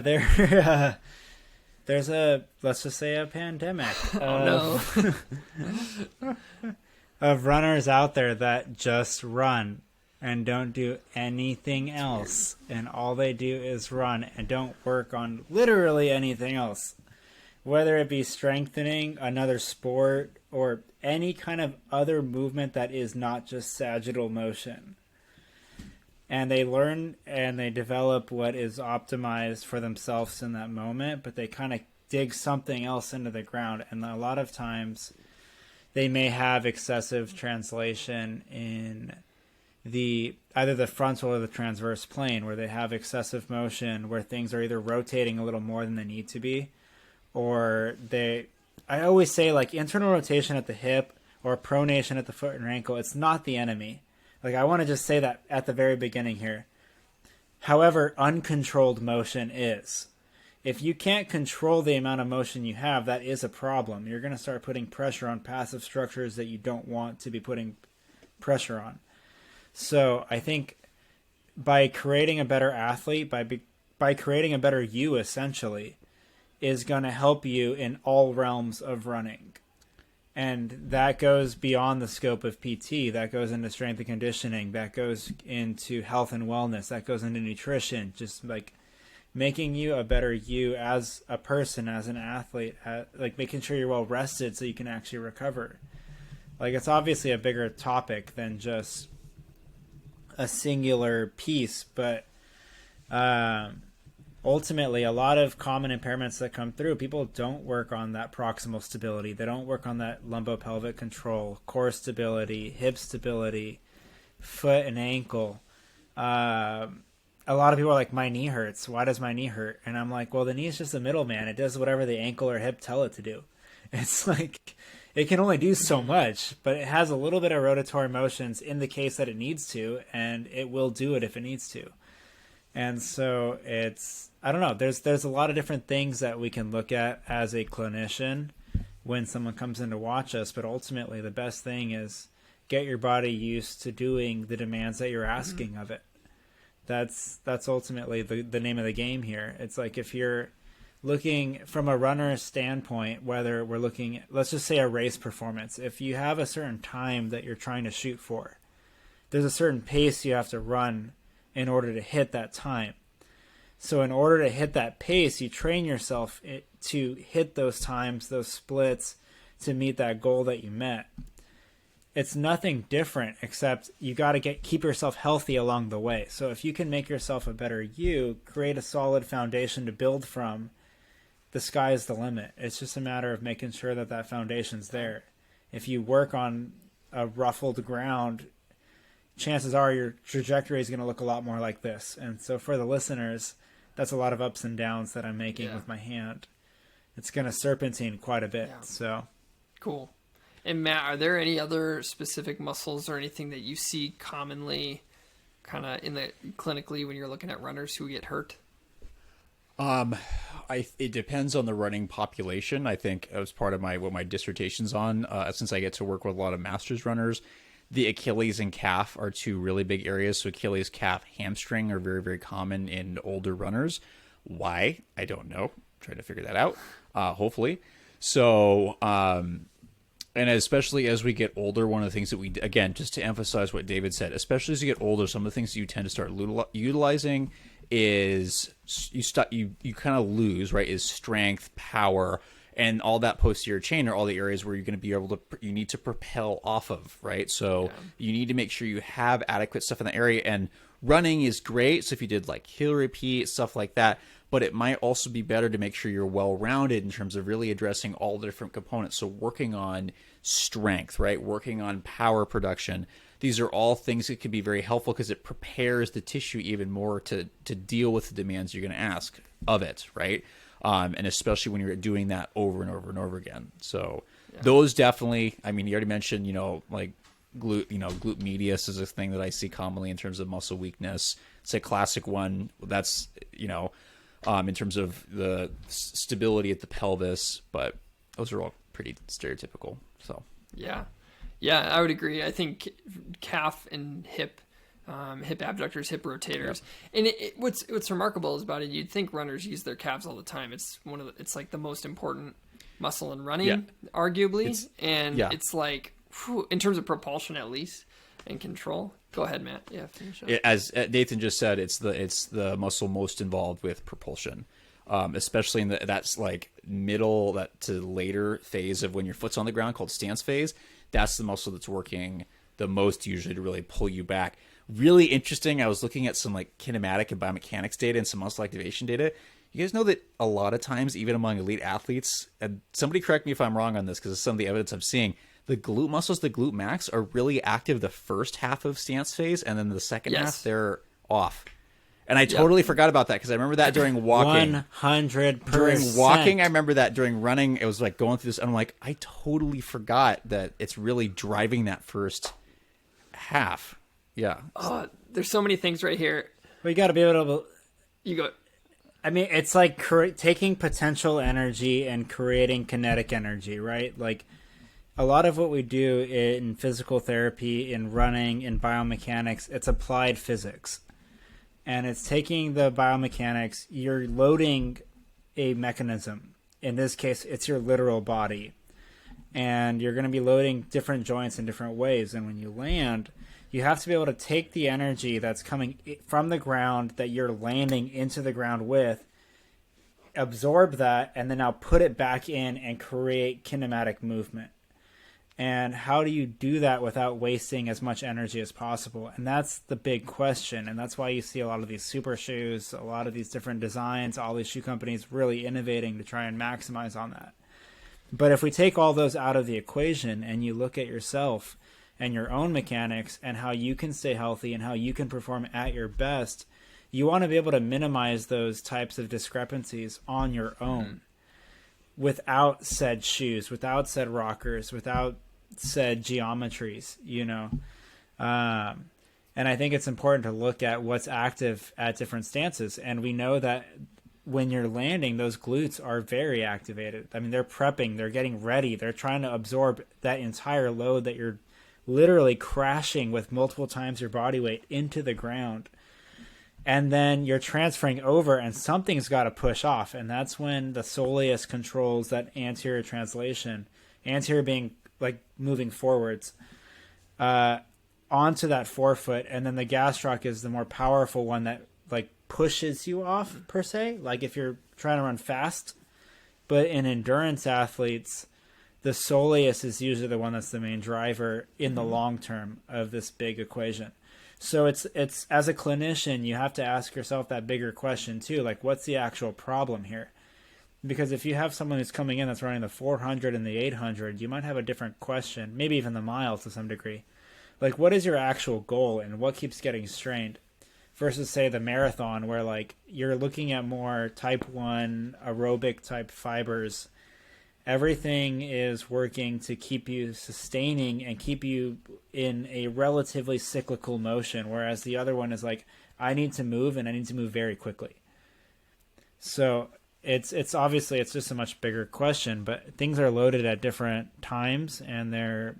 Speaker 3: there there's let's just say a pandemic
Speaker 1: Oh no.
Speaker 3: of runners out there that just run and don't do anything else, and all they do is run and don't work on literally anything else, whether it be strengthening, another sport, or any kind of other movement that is not just sagittal motion. And they learn and they develop what is optimized for themselves in that moment, but they kind of dig something else into the ground. And a lot of times they may have excessive translation in either the frontal or the transverse plane, where they have excessive motion, where things are either rotating a little more than they need to be, or I always say, like, internal rotation at the hip or pronation at the foot and ankle, it's not the enemy. Like, I want to just say that at the very beginning here. However, uncontrolled motion is. If you can't control the amount of motion you have, that is a problem. You're going to start putting pressure on passive structures that you don't want to be putting pressure on. So I think by creating a better athlete, by creating a better you, essentially, is going to help you in all realms of running. And that goes beyond the scope of PT. That goes into strength and conditioning. That goes into health and wellness. That goes into nutrition. Just like making you a better you as a person, as an athlete, like making sure you're well rested so you can actually recover. Like, it's obviously a bigger topic than just a singular piece, but ultimately a lot of common impairments that come through, people don't work on that proximal stability. They don't work on that lumbopelvic control, core stability, hip stability, foot and ankle. A lot of people are like, my knee hurts. Why does my knee hurt? And I'm like, well, the knee is just a middleman. It does whatever the ankle or hip tell it to do. It's like, it can only do so much, but it has a little bit of rotatory motions in the case that it needs to, and it will do it if it needs to. And so I don't know, there's a lot of different things that we can look at as a clinician when someone comes in to watch us, but ultimately the best thing is get your body used to doing the demands that you're asking of it. That's ultimately the name of the game here. It's like, if you're looking from a runner's standpoint, whether we're looking, let's just say a race performance, if you have a certain time that you're trying to shoot for, there's a certain pace you have to run in order to hit that time. So in order to hit that pace, you train yourself to hit those times, those splits, to meet that goal that you met. It's nothing different, except you got to keep yourself healthy along the way. So if you can make yourself a better you, create a solid foundation to build from, the sky is the limit. It's just a matter of making sure that that foundation's there. If you work on a ruffled ground, chances are your trajectory is going to look a lot more like this. And so for the listeners, that's a lot of ups and downs that I'm making with my hand. It's going to serpentine quite a bit. Yeah. So
Speaker 1: cool. And Matt, are there any other specific muscles or anything that you see commonly kind of clinically when you're looking at runners who get hurt?
Speaker 2: It depends on the running population. I think as part of what my dissertation's on, since I get to work with a lot of masters runners, the Achilles and calf are two really big areas. So Achilles, calf, hamstring are very, very common in older runners. Why? I don't know. I'm trying to figure that out, hopefully. So, and especially as we get older, one of the things that again, just to emphasize what David said, especially as you get older, some of the things that you tend to start utilizing is you kind of lose, right, is strength, power, and all that posterior chain are all the areas where you're going to be able to, you need to propel off of, right? So you need to make sure you have adequate stuff in that area. And running is great. So if you did like hill repeat, stuff like that, but it might also be better to make sure you're well-rounded in terms of really addressing all the different components. So working on strength, right? Working on power production. These are all things that can be very helpful because it prepares the tissue even more to deal with the demands you're going to ask of it, right? And especially when you're doing that over and over and over again. So those definitely, I mean, you already mentioned, like glute medius is a thing that I see commonly in terms of muscle weakness. It's a classic one. That's, in terms of the stability at the pelvis, but those are all pretty stereotypical. So
Speaker 1: yeah, I would agree. I think calf and hip hip abductors, hip rotators. And what's remarkable is about it, you'd think runners use their calves all the time. It's like the most important muscle in running, arguably. It's like, in terms of propulsion at least, and control. Go ahead, Matt. Yeah, finish up.
Speaker 2: As Nathan just said, it's the muscle most involved with propulsion. Especially in that's like middle to later phase of when your foot's on the ground, called stance phase. That's the muscle that's working the most usually to really pull you back. Really interesting. I was looking at some like kinematic and biomechanics data and some muscle activation data. You guys know that a lot of times, even among elite athletes, and somebody correct me if I'm wrong on this because of some of the evidence I'm seeing, the glute muscles, the glute max, are really active the first half of stance phase, and then the second half they're off. And I totally forgot about that because I remember that during walking.
Speaker 3: 100%.
Speaker 2: During walking, I remember that. During running, it was like going through this, and I'm like, I totally forgot that it's really driving that first half. Yeah.
Speaker 1: Oh, there's so many things right here.
Speaker 3: We got to be able to...
Speaker 1: You go.
Speaker 3: I mean, it's like taking potential energy and creating kinetic energy, right? Like, a lot of what we do in physical therapy, in running, in biomechanics, it's applied physics. And it's taking the biomechanics, you're loading a mechanism. In this case, it's your literal body. And you're going to be loading different joints in different ways. And when you land, you have to be able to take the energy that's coming from the ground that you're landing into the ground with, absorb that, and then now put it back in and create kinematic movement. And how do you do that without wasting as much energy as possible? And that's the big question. And that's why you see a lot of these super shoes, a lot of these different designs, all these shoe companies really innovating to try and maximize on that. But if we take all those out of the equation and you look at yourself and your own mechanics and how you can stay healthy and how you can perform at your best, you want to be able to minimize those types of discrepancies on your own without said shoes, without said rockers, without said geometries, you know. And I think it's important to look at what's active at different stances. And we know that when you're landing, those glutes are very activated. I mean, they're prepping, they're getting ready, they're trying to absorb that entire load that you're literally crashing with multiple times your body weight into the ground. And then you're transferring over and something's got to push off. And that's when the soleus controls that anterior translation, anterior being like moving forwards, onto that forefoot. And then the gastroc is the more powerful one that like pushes you off per se. Like if you're trying to run fast, but in endurance athletes, the soleus is usually the one that's the main driver in the long term of this big equation. So it's as a clinician, you have to ask yourself that bigger question too, like what's the actual problem here? Because if you have someone who's coming in that's running the 400 and the 800, you might have a different question, maybe even the miles to some degree. Like what is your actual goal and what keeps getting strained? Versus say the marathon where like you're looking at more type 1 aerobic type fibers. Everything is working to keep you sustaining and keep you in a relatively cyclical motion, whereas the other one is like, I need to move and I need to move very quickly. So it's obviously it's just a much bigger question, but things are loaded at different times and they're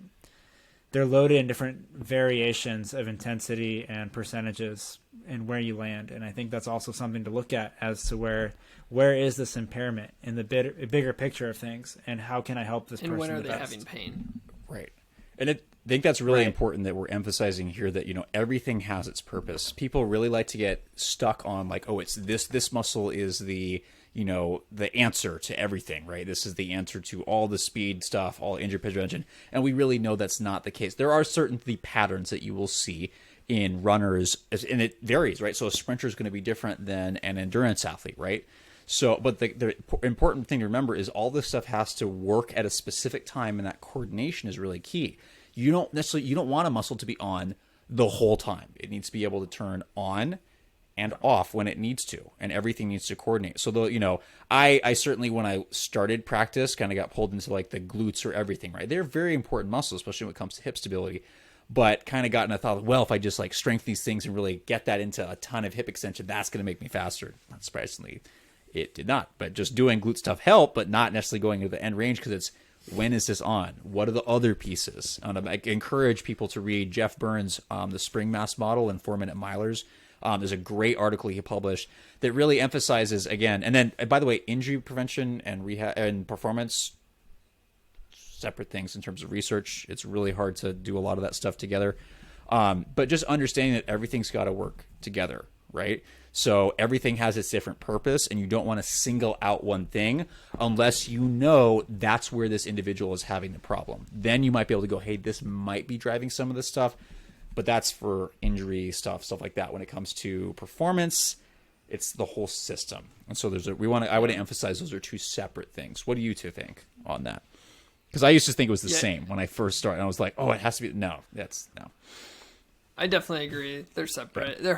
Speaker 3: loaded in different variations of intensity and percentages and where you land. And I think that's also something to look at as to where is this impairment in the bigger picture of things, and how can I help this person
Speaker 1: and when are
Speaker 3: the
Speaker 1: they
Speaker 3: best?
Speaker 1: having pain?
Speaker 2: Right. And I think that's really important that we're emphasizing here that, you know, everything has its purpose. People really like to get stuck on like, oh, it's this muscle is the, you know, the answer to everything, right? This is the answer to all the speed stuff, all injury prevention. And we really know that's not the case. There are certain patterns that you will see in runners, and it varies, right? So a sprinter is going to be different than an endurance athlete, right? So, but the important thing to remember is all this stuff has to work at a specific time, and that coordination is really key. You don't want a muscle to be on the whole time. It needs to be able to turn on and off when it needs to, and everything needs to coordinate. So, you know, I certainly, when I started practice, kind of got pulled into like the glutes or everything, right? They're very important muscles, especially when it comes to hip stability. But kind of got in a thought, well, if I just like strengthen these things and really get that into a ton of hip extension, that's going to make me faster. Not surprisingly, it did not. But just doing glute stuff helped, but not necessarily going to the end range because it's When is this on? What are the other pieces? I encourage people to read Jeff Burns' The Spring Mass Model and 4-Minute Milers. There's a great article he published that really emphasizes, again, and then, by the way, injury prevention and rehab and performance, separate things in terms of research. It's really hard to do a lot of that stuff together. But just understanding that everything's got to work together, right? So everything has its different purpose, and you don't want to single out one thing unless you know that's where this individual is having the problem. Then you might be able to go, hey, this might be driving some of this stuff, but that's for injury stuff like that. When it comes to performance, it's the whole system. And so I want to emphasize those are two separate things. What do you two think on that? Because I used to think it was the same when I first started. And I was like, oh, it has to be. No.
Speaker 1: I definitely agree. They're separate. Yeah. They're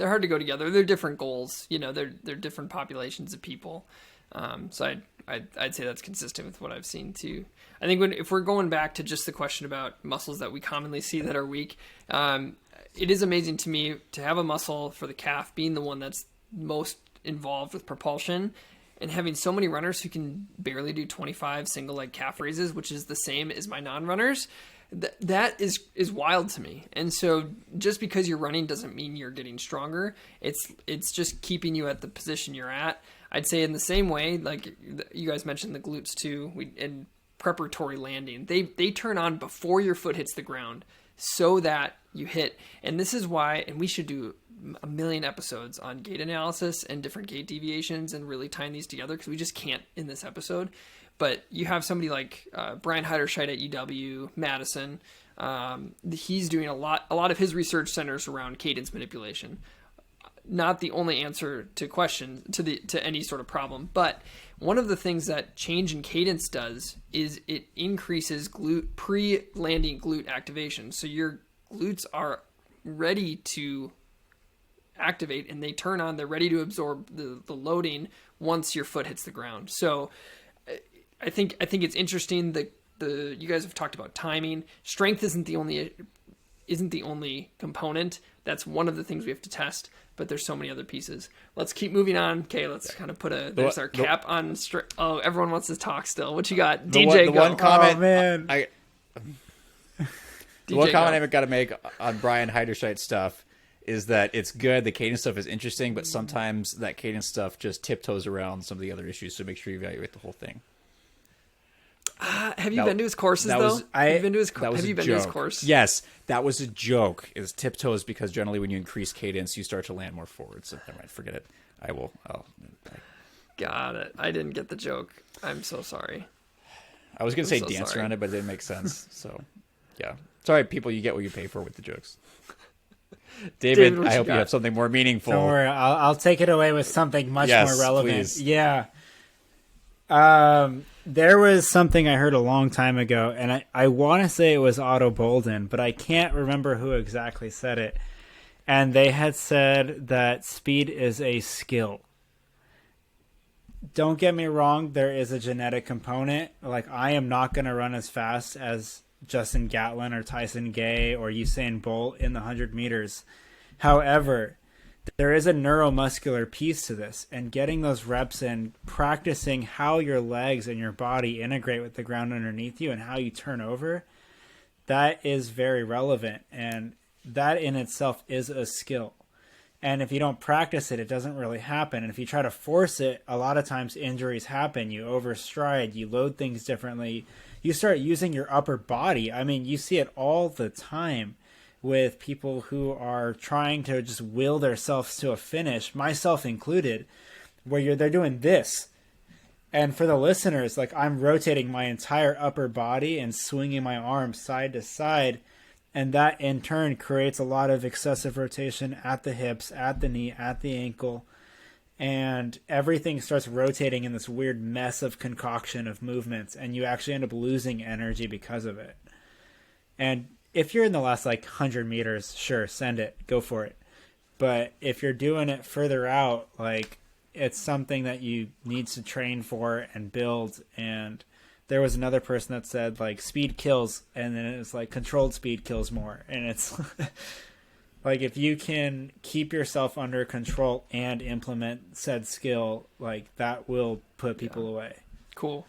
Speaker 1: hard to go together. They're different goals. They're different populations of people. So I'd say that's consistent with what I've seen too. I think if we're going back to just the question about muscles that we commonly see that are weak, it is amazing to me to have a muscle for the calf being the one that's most involved with propulsion, and having so many runners who can barely do 25 single leg calf raises, which is the same as my non-runners. That is wild to me. And so just because you're running doesn't mean you're getting stronger. It's just keeping you at the position you're at. I'd say in the same way, like you guys mentioned the glutes too, in preparatory landing, they turn on before your foot hits the ground so that you hit. And this is why, and we should do a million episodes on gait analysis and different gait deviations and really tying these together, because we just can't in this episode. But you have somebody like Brian Heiderscheid at UW Madison. He's doing a lot of his research centers around cadence manipulation. Not the only answer to any sort of problem, but one of the things that change in cadence does is it increases pre-landing glute activation. So your glutes are ready to activate, and they turn on. They're ready to absorb the loading once your foot hits the ground. So I think it's interesting that you guys have talked about timing. Strength isn't the only component. That's one of the things we have to test, but there's so many other pieces. Let's keep moving on. Okay, let's kind of there's our cap on. Oh, everyone wants to talk still. What you got, DJ?
Speaker 2: One comment,
Speaker 3: oh, man.
Speaker 2: The one comment I've got to make on Brian Heiderscheid stuff is that it's good. The cadence stuff is interesting, but sometimes that cadence stuff just tiptoes around some of the other issues. So make sure you evaluate the whole thing.
Speaker 1: Have you been to his courses though? Have you been to his course?
Speaker 2: Yes, that was a joke. It was tiptoes because generally when you increase cadence, you start to land more forward. So never mind, forget it.
Speaker 1: Got it. I didn't get the joke. I'm so sorry.
Speaker 2: I was going to say dance around it, but it didn't make sense. So yeah, sorry, people. You get what you pay for with the jokes. David, I hope you have something more meaningful.
Speaker 3: Don't worry, I'll take it away with something much more relevant.
Speaker 2: Please.
Speaker 3: Yeah. There was something I heard a long time ago, and I want to say it was Otto Bolden, but I can't remember who exactly said it. And they had said that speed is a skill. Don't get me wrong, there is a genetic component. Like, I am not going to run as fast as Justin Gatlin or Tyson Gay or Usain Bolt in the 100 meters. However, there is a neuromuscular piece to this, and getting those reps in, practicing how your legs and your body integrate with the ground underneath you and how you turn over, that is very relevant, and that in itself is a skill. And if you don't practice it, it doesn't really happen. And if you try to force it, a lot of times injuries happen. You overstride, you load things differently, you start using your upper body. I mean, you see it all the time with people who are trying to just will themselves to a finish, myself included, where they're doing this. And for the listeners, like, I'm rotating my entire upper body and swinging my arms side to side, and that in turn creates a lot of excessive rotation at the hips, at the knee, at the ankle, and everything starts rotating in this weird mess of concoction of movements, and you actually end up losing energy because of it. And if you're in the last 100 meters, sure, send it, go for it. But if you're doing it further out, it's something that you need to train for and build. And there was another person that said speed kills, and then it's controlled speed kills more. And it's if you can keep yourself under control and implement said skill, that will put people away.
Speaker 1: Cool.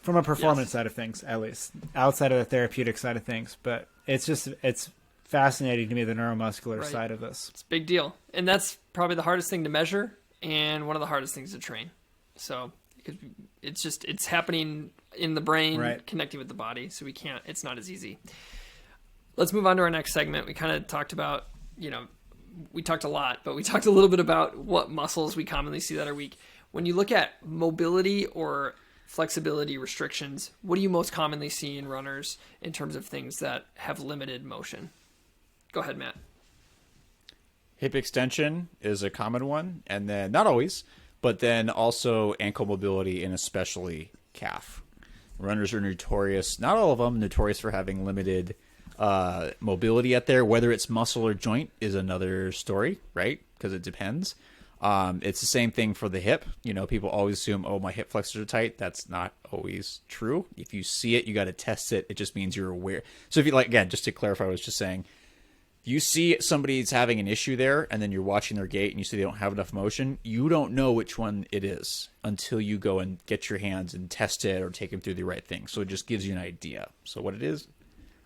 Speaker 3: from a performance side of things, at least outside of the therapeutic side of things. But it's fascinating to me, the neuromuscular side of this.
Speaker 1: It's a big deal. And that's probably the hardest thing to measure and one of the hardest things to train. So it's happening in the brain, connecting with the body. So it's not as easy. Let's move on to our next segment. We kind of talked about, we talked a lot, but we talked a little bit about what muscles we commonly see that are weak. When you look at mobility or flexibility restrictions, what do you most commonly see in runners in terms of things that have limited motion? Go ahead, Matt.
Speaker 2: Hip extension is a common one, and then not always, but then also ankle mobility and especially calf. Runners are notorious, not all of them, notorious for having limited mobility out there. Whether it's muscle or joint is another story, right? Because it depends. It's the same thing for the hip. People always assume, oh, my hip flexors are tight. That's not always true. If you see it, you got to test it. It just means you're aware. So if you again, just to clarify, I was just saying, you see somebody's having an issue there, and then you're watching their gait and you see they don't have enough motion, you don't know which one it is until you go and get your hands and test it or take them through the right thing. So it just gives you an idea. So what it is,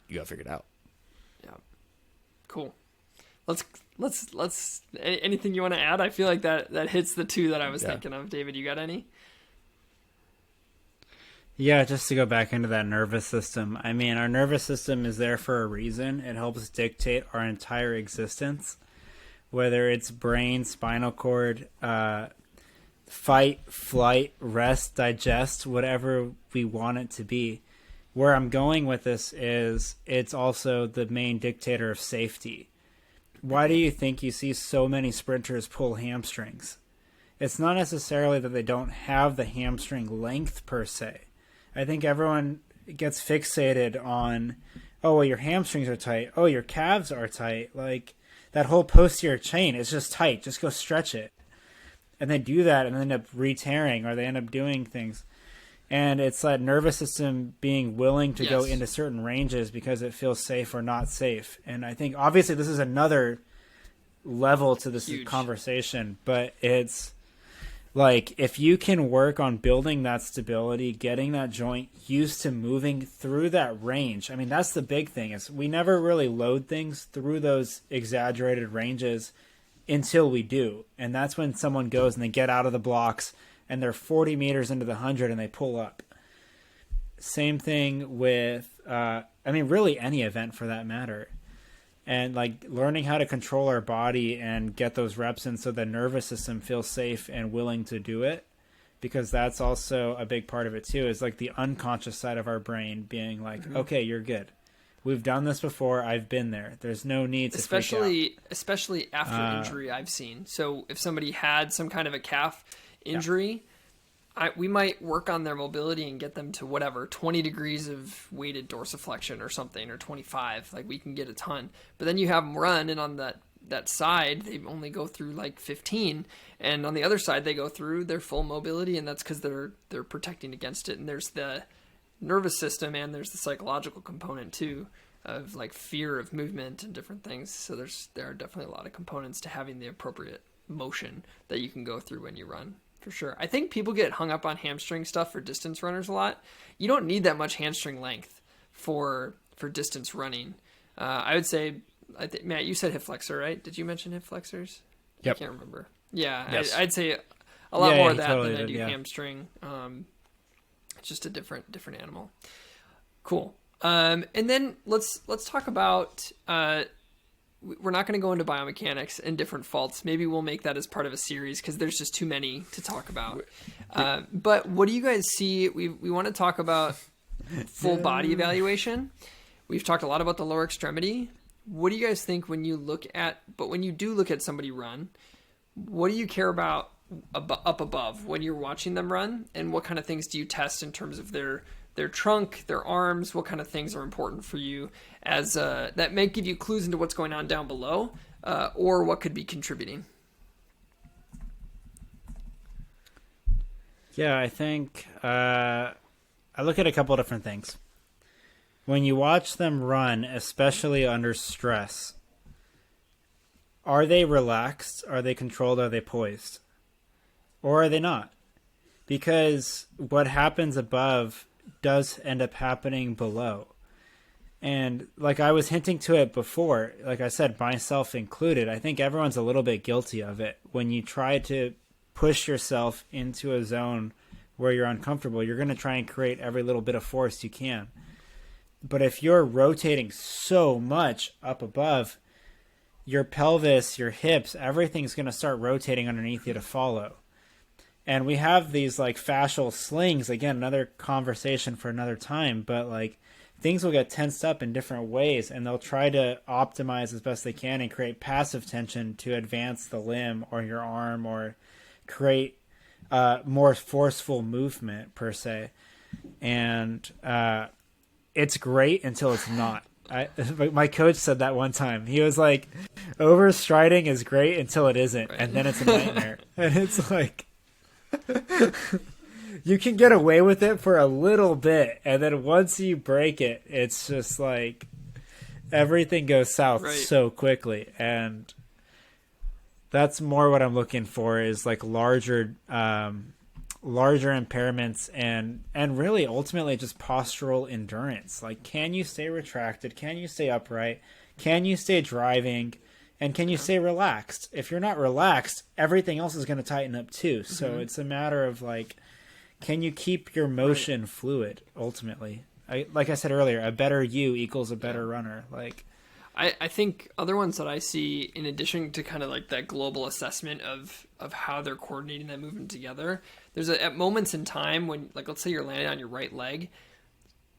Speaker 2: you got to figure it out.
Speaker 1: Yeah. Cool. Let's anything you want to add? I feel like that hits the two that I was thinking of. David, you got any?
Speaker 3: Yeah, just to go back into that nervous system. I mean, our nervous system is there for a reason. It helps dictate our entire existence, whether it's brain, spinal cord, fight, flight, rest, digest, whatever we want it to be. Where I'm going with this is it's also the main dictator of safety. Why do you think you see so many sprinters pull hamstrings? It's not necessarily that they don't have the hamstring length per se. I think everyone gets fixated on, oh, well, your hamstrings are tight. Oh, your calves are tight. Like that whole posterior chain is just tight. Just go stretch it. And they do that and end up re-tearing, or they end up doing things. And it's that nervous system being willing to go into certain ranges because it feels safe or not safe. And I think obviously this is another level to this conversation, but it's like if you can work on building that stability, getting that joint used to moving through that range. I mean, that's the big thing is we never really load things through those exaggerated ranges until we do. And that's when someone goes and they get out of the blocks and they're 40 meters into the 100 and they pull up. Same thing with, really any event for that matter. And like learning how to control our body and get those reps in so the nervous system feels safe and willing to do it. Because that's also a big part of it too, is like the unconscious side of our brain being like, okay, you're good. We've done this before. I've been there. There's no need to freak out.
Speaker 1: Especially after injury I've seen. So if somebody had some kind of a calf injury, we might work on their mobility and get them to whatever 20 degrees of weighted dorsiflexion or something, or 25. Like we can get a ton, but then you have them run, and on that side they only go through like 15, and on the other side they go through their full mobility, and that's because they're protecting against it. And there's the nervous system and there's the psychological component too, of like fear of movement and different things. So there are definitely a lot of components to having the appropriate motion that you can go through when you run. For sure. I think people get hung up on hamstring stuff for distance runners a lot. You don't need that much hamstring length for distance running. I would say, Matt, you said hip flexor, right? Did you mention hip flexors?
Speaker 2: Yep.
Speaker 1: I can't remember. Yeah,
Speaker 2: yes.
Speaker 1: I'd say a lot more of that
Speaker 3: totally
Speaker 1: than I do hamstring. It's just a different animal. Cool. And then let's talk about... we're not going to go into biomechanics and different faults. Maybe we'll make that as part of a series because there's just too many to talk about. But what do you guys see? We want to talk about full body evaluation. We've talked a lot about the lower extremity. What do you guys think when you do look at somebody run, what do you care about up above when you're watching them run? And what kind of things do you test in terms of their trunk, their arms? What kind of things are important for you as that may give you clues into what's going on down below, or what could be contributing?
Speaker 3: Yeah, I think I look at a couple of different things. When you watch them run, especially under stress, are they relaxed? Are they controlled? Are they poised? Or are they not? Because what happens above, does end up happening below. And like I was hinting to it before, like I said, myself included, I think everyone's a little bit guilty of it. When you try to push yourself into a zone where you're uncomfortable, you're going to try and create every little bit of force you can. But if you're rotating so much up above, your pelvis, your hips, everything's going to start rotating underneath you to follow. And we have these like fascial slings, again, another conversation for another time, but like things will get tensed up in different ways, and they'll try to optimize as best they can and create passive tension to advance the limb or your arm or create more forceful movement per se. And it's great until it's not. My coach said that one time. He was like, overstriding is great until it isn't, right. And then it's a nightmare. And it's like, you can get away with it for a little bit, and then once you break it, it's just like everything goes south right. So quickly. And that's more what I'm looking for, is like larger impairments and really ultimately just postural endurance. Like, can you stay retracted? Can you stay upright? Can you stay driving? And can you stay relaxed? If you're not relaxed, everything else is going to tighten up too. So it's a matter of like, can you keep your motion right. fluid ultimately? Like I said earlier, a better you equals a better runner. Like,
Speaker 1: I think other ones that I see, in addition to kind of like that global assessment of how they're coordinating that movement together, there's at moments in time when, like, let's say you're landing on your right leg,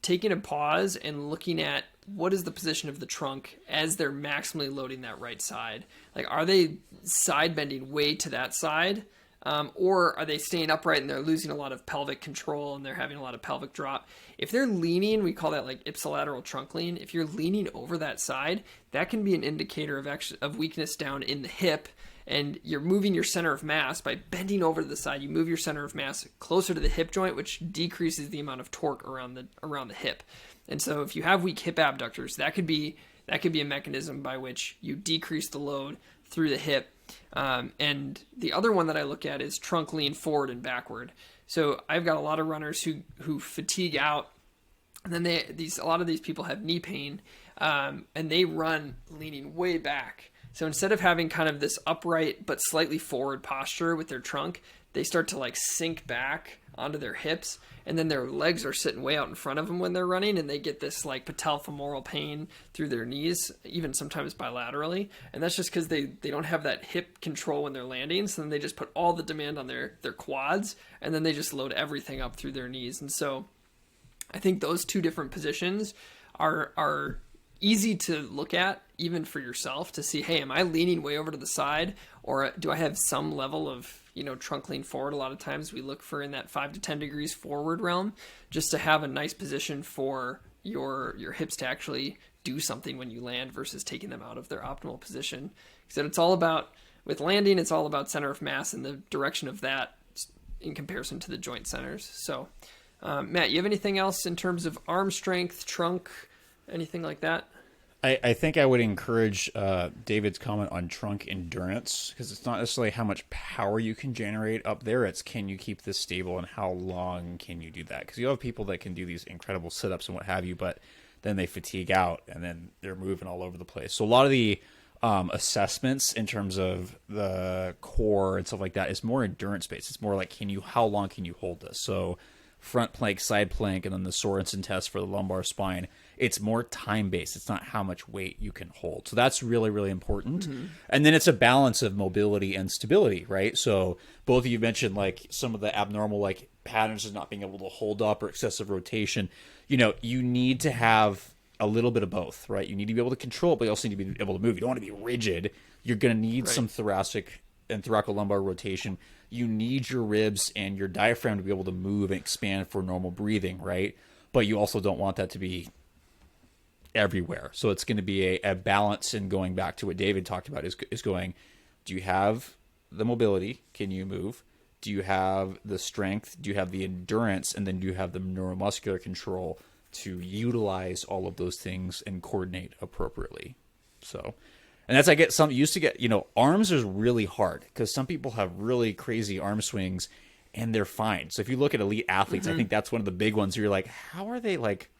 Speaker 1: taking a pause and looking at what is the position of the trunk as they're maximally loading that right side. Like, are they side bending way to that side? Or are they staying upright and they're losing a lot of pelvic control and they're having a lot of pelvic drop? If they're leaning, we call that like ipsilateral trunk lean. If you're leaning over that side, that can be an indicator of weakness down in the hip, and you're moving your center of mass by bending over to the side. You move your center of mass closer to the hip joint, which decreases the amount of torque around the hip. And so if you have weak hip abductors, that could be a mechanism by which you decrease the load through the hip. And the other one that I look at is trunk lean forward and backward. So I've got a lot of runners who fatigue out, and then a lot of these people have knee pain, and they run leaning way back. So instead of having kind of this upright but slightly forward posture with their trunk, they start to like sink back onto their hips, and then their legs are sitting way out in front of them when they're running, and they get this like patellofemoral pain through their knees, even sometimes bilaterally. And that's just because they don't have that hip control when they're landing, so then they just put all the demand on their quads, and then they just load everything up through their knees. And so I think those two different positions are easy to look at even for yourself to see, hey, am I leaning way over to the side, or do I have some level of trunk lean forward? A lot of times we look for in that 5 to 10 degrees forward realm, just to have a nice position for your hips to actually do something when you land versus taking them out of their optimal position. So it's all about, with landing, it's all about center of mass and the direction of that in comparison to the joint centers. So Matt, you have anything else in terms of arm strength, trunk, anything like that?
Speaker 2: I think I would encourage David's comment on trunk endurance, because it's not necessarily how much power you can generate up there. It's, can you keep this stable and how long can you do that? Because you have people that can do these incredible sit-ups and what have you, but then they fatigue out and then they're moving all over the place. So a lot of the assessments in terms of the core and stuff like that is more endurance based. It's more like, how long can you hold this? So front plank, side plank, and then the Sorensen test for the lumbar spine. It's more time-based. It's not how much weight you can hold. So that's really, really important. Mm-hmm. And then it's a balance of mobility and stability, right? So both of you mentioned like some of the abnormal like patterns of not being able to hold up or excessive rotation. You need to have a little bit of both, right? You need to be able to control it, but you also need to be able to move. You don't want to be rigid. You're going to need some thoracic and thoracolumbar rotation. You need your ribs and your diaphragm to be able to move and expand for normal breathing, right? But you also don't want that to be everywhere. So it's going to be a balance, and going back to what David talked about is going, do you have the mobility? Can you move? Do you have the strength? Do you have the endurance? And then do you have the neuromuscular control to utilize all of those things and coordinate appropriately? So, and that's, I used to get, arms is really hard because some people have really crazy arm swings and they're fine. So if you look at elite athletes, I think that's one of the big ones where you're like, how are they like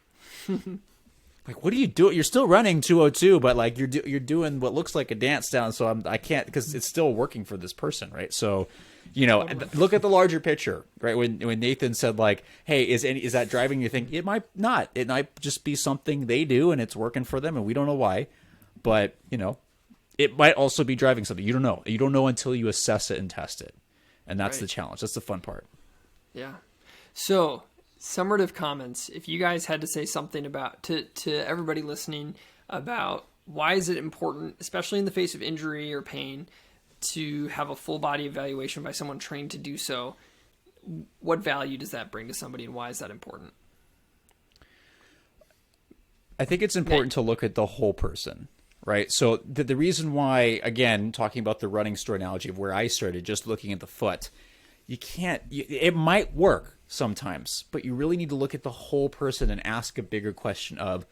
Speaker 2: what do you do? You're still running 202, but like you're doing what looks like a dance down. So I can't, because it's still working for this person, right? So, you know, look at the larger picture, right? When Nathan said like, hey, is that driving? You think it might not. It might just be something they do and it's working for them, and we don't know why. But you know, it might also be driving something. You don't know. You don't know until you assess it and test it, and that's the challenge. That's the fun part.
Speaker 1: Yeah. So, summative comments. If you guys had to say something about to everybody listening about why is it important, especially in the face of injury or pain, to have a full body evaluation by someone trained to do so, what value does that bring to somebody, and why is that important?
Speaker 2: I think it's important to look at the whole person, right? So the reason why, again, talking about the running store analogy of where I started, just looking at the foot, it might work sometimes, but you really need to look at the whole person and ask a bigger question of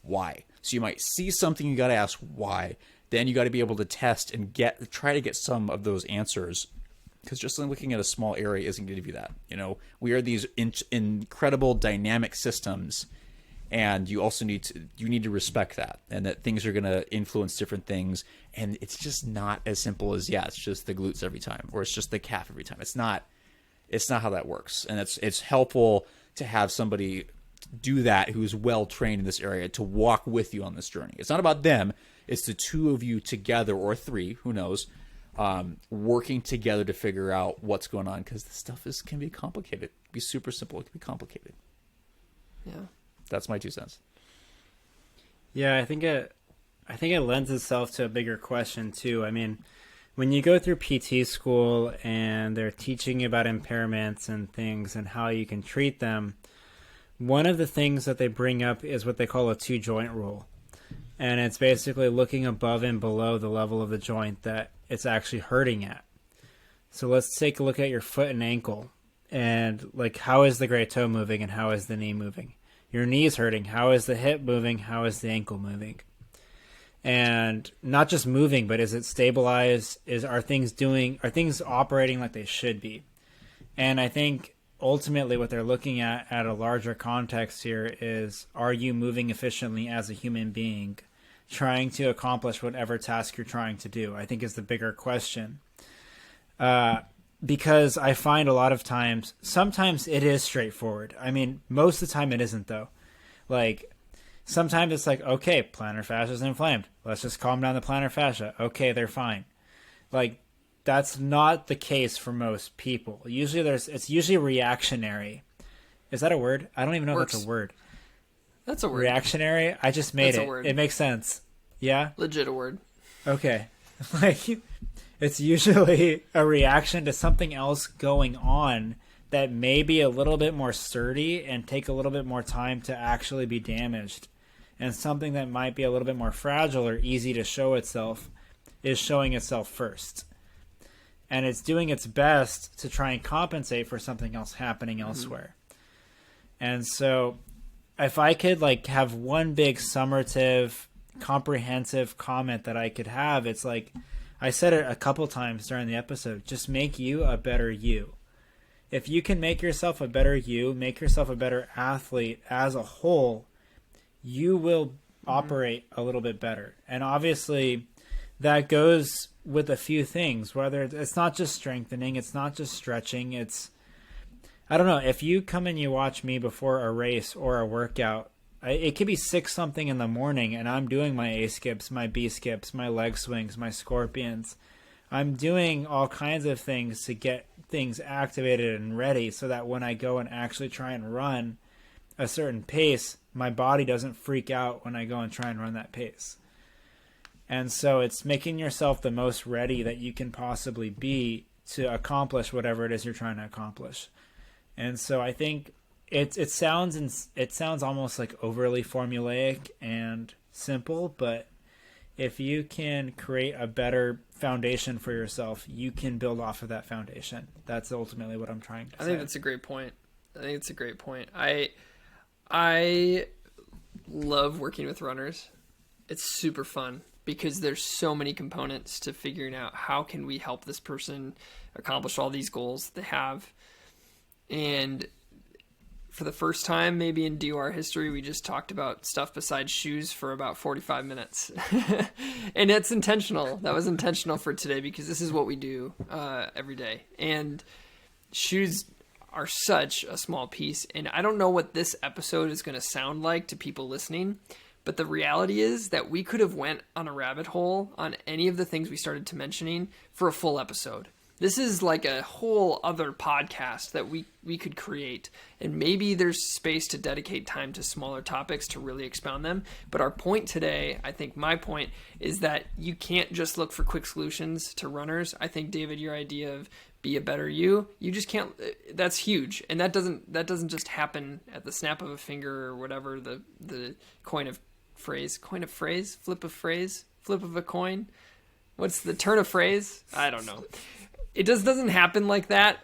Speaker 2: why. So you might see something, you got to ask why. Then you got to be able to test and try to get some of those answers, because just looking at a small area isn't going to give you that. You know, we are these incredible dynamic systems, and you also need to respect that, and that things are going to influence different things, and it's just not as simple as it's just the glutes every time, or it's just the calf every time. It's not how that works, and it's helpful to have somebody do that who's well trained in this area to walk with you on this journey. It's not about them; it's the two of you together, or three, who knows, working together to figure out what's going on, because this stuff can be complicated. It can be super simple. It can be complicated.
Speaker 1: Yeah.
Speaker 2: That's my 2 cents.
Speaker 3: Yeah, I think it lends itself to a bigger question too. I mean, when you go through PT school and they're teaching you about impairments and things and how you can treat them, one of the things that they bring up is what they call a 2-joint rule. And it's basically looking above and below the level of the joint that it's actually hurting at. So let's take a look at your foot and ankle, and like, how is the great toe moving and how is the knee moving? Your knee's hurting. How is the hip moving? How is the ankle moving? And not just moving, but is it stabilized? Are things operating like they should be? And I think ultimately what they're looking at a larger context here is, are you moving efficiently as a human being, trying to accomplish whatever task you're trying to do? I think is the bigger question. Because I find a lot of times, sometimes it is straightforward. I mean, most of the time it isn't, though. Like, sometimes it's like, okay, plantar fascia is inflamed. Let's just calm down the plantar fascia. Okay, they're fine. Like, that's not the case for most people. Usually it's usually reactionary. Is that a word? I don't even know if that's a word.
Speaker 1: That's a word.
Speaker 3: Reactionary? I just made it. It makes sense. Yeah?
Speaker 1: Legit a word.
Speaker 3: Okay. Like, it's usually a reaction to something else going on that may be a little bit more sturdy and take a little bit more time to actually be damaged. And something that might be a little bit more fragile or easy to show itself is showing itself first. And it's doing its best to try and compensate for something else happening elsewhere. And so if I could like have one big summative, comprehensive comment that I could have, it's like, I said it a couple times during the episode, just make you a better you. If you can make yourself a better you, make yourself a better athlete as a whole, you will operate a little bit better. And obviously that goes with a few things, whether it's not just strengthening, it's not just stretching, I don't know, if you come and you watch me before a race or a workout, it could be 6 something in the morning and I'm doing my A skips, my B skips, my leg swings, my scorpions. I'm doing all kinds of things to get things activated and ready so that when I go and actually try and run a certain pace, my body doesn't freak out when I go and try and run that pace. And so it's making yourself the most ready that you can possibly be to accomplish whatever it is you're trying to accomplish. And so I think it sounds almost like overly formulaic and simple, but if you can create a better foundation for yourself, you can build off of that foundation. That's ultimately what I'm trying to say.
Speaker 1: I think that's a great point. I love working with runners. It's super fun because there's so many components to figuring out how can we help this person accomplish all these goals they have. And for the first time, maybe in DOR history, we just talked about stuff besides shoes for about 45 minutes. And it's intentional. That was intentional for today because this is what we do every day. And shoes are such a small piece. And I don't know what this episode is going to sound like to people listening. But the reality is that we could have went on a rabbit hole on any of the things we started to mentioning for a full episode. This is like a whole other podcast that we could create. And maybe there's space to dedicate time to smaller topics to really expound them. But our point today, I think my point, is that you can't just look for quick solutions to runners. I think, David, your idea of be a better you just can't, that's huge. And that doesn't just happen at the snap of a finger or whatever, the flip of a coin. What's the turn of phrase? I don't know. It just doesn't happen like that,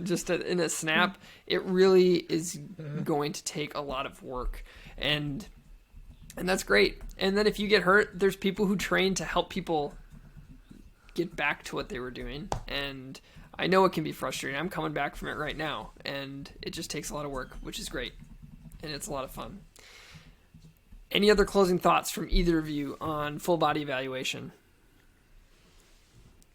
Speaker 1: just in a snap. It really is going to take a lot of work, and that's great. And then if you get hurt, there's people who train to help people get back to what they were doing. And I know it can be frustrating. I'm coming back from it right now, and it just takes a lot of work, which is great, and it's a lot of fun. Any other closing thoughts from either of you on full body evaluation?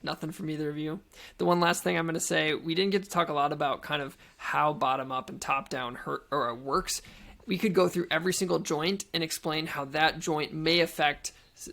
Speaker 1: Nothing from either of you. The one last thing I'm going to say, we didn't get to talk a lot about kind of how bottom up and top down works. We could go through every single joint and explain how that joint may affect,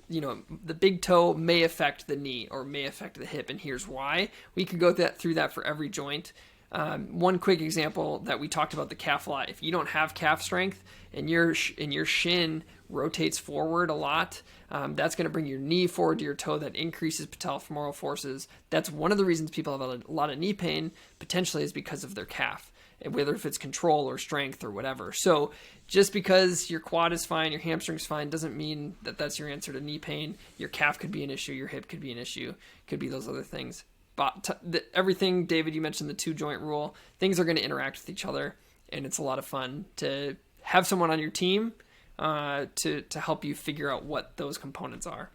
Speaker 1: the big toe may affect the knee or may affect the hip, and here's why. We could go through that for every joint. One quick example that we talked about the calf a lot. If you don't have calf strength and your shin rotates forward a lot, that's going to bring your knee forward to your toe. That increases patellofemoral forces. That's one of the reasons people have a lot of knee pain, potentially, is because of their calf, whether if it's control or strength or whatever. So just because your quad is fine, your hamstring's fine, doesn't mean that that's your answer to knee pain. Your calf could be an issue. Your hip could be an issue. Could be those other things. Everything, David, you mentioned the 2-joint rule. Things are going to interact with each other, and it's a lot of fun to have someone on your team to help you figure out what those components are.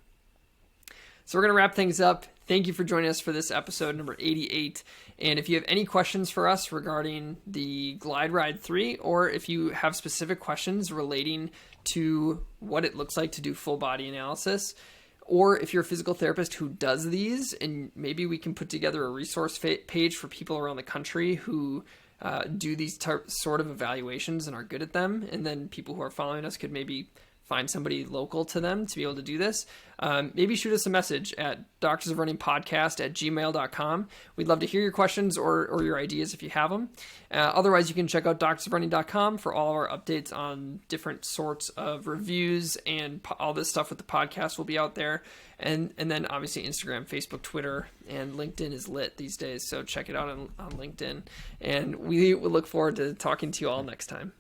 Speaker 1: So we're going to wrap things up. Thank you for joining us for this episode number 88. And if you have any questions for us regarding the GlideRide 3, or if you have specific questions relating to what it looks like to do full body analysis, or if you're a physical therapist who does these, and maybe we can put together a resource page for people around the country who do these sort of evaluations and are good at them, and then people who are following us could maybe find somebody local to them to be able to do this. Maybe shoot us a message at doctorsofrunningpodcast@gmail.com. We'd love to hear your questions or your ideas if you have them. Otherwise, you can check out doctorsofrunning.com for all of our updates on different sorts of reviews, and all this stuff with the podcast will be out there. And then obviously Instagram, Facebook, Twitter, and LinkedIn is lit these days. So check it out on LinkedIn. And we look forward to talking to you all next time.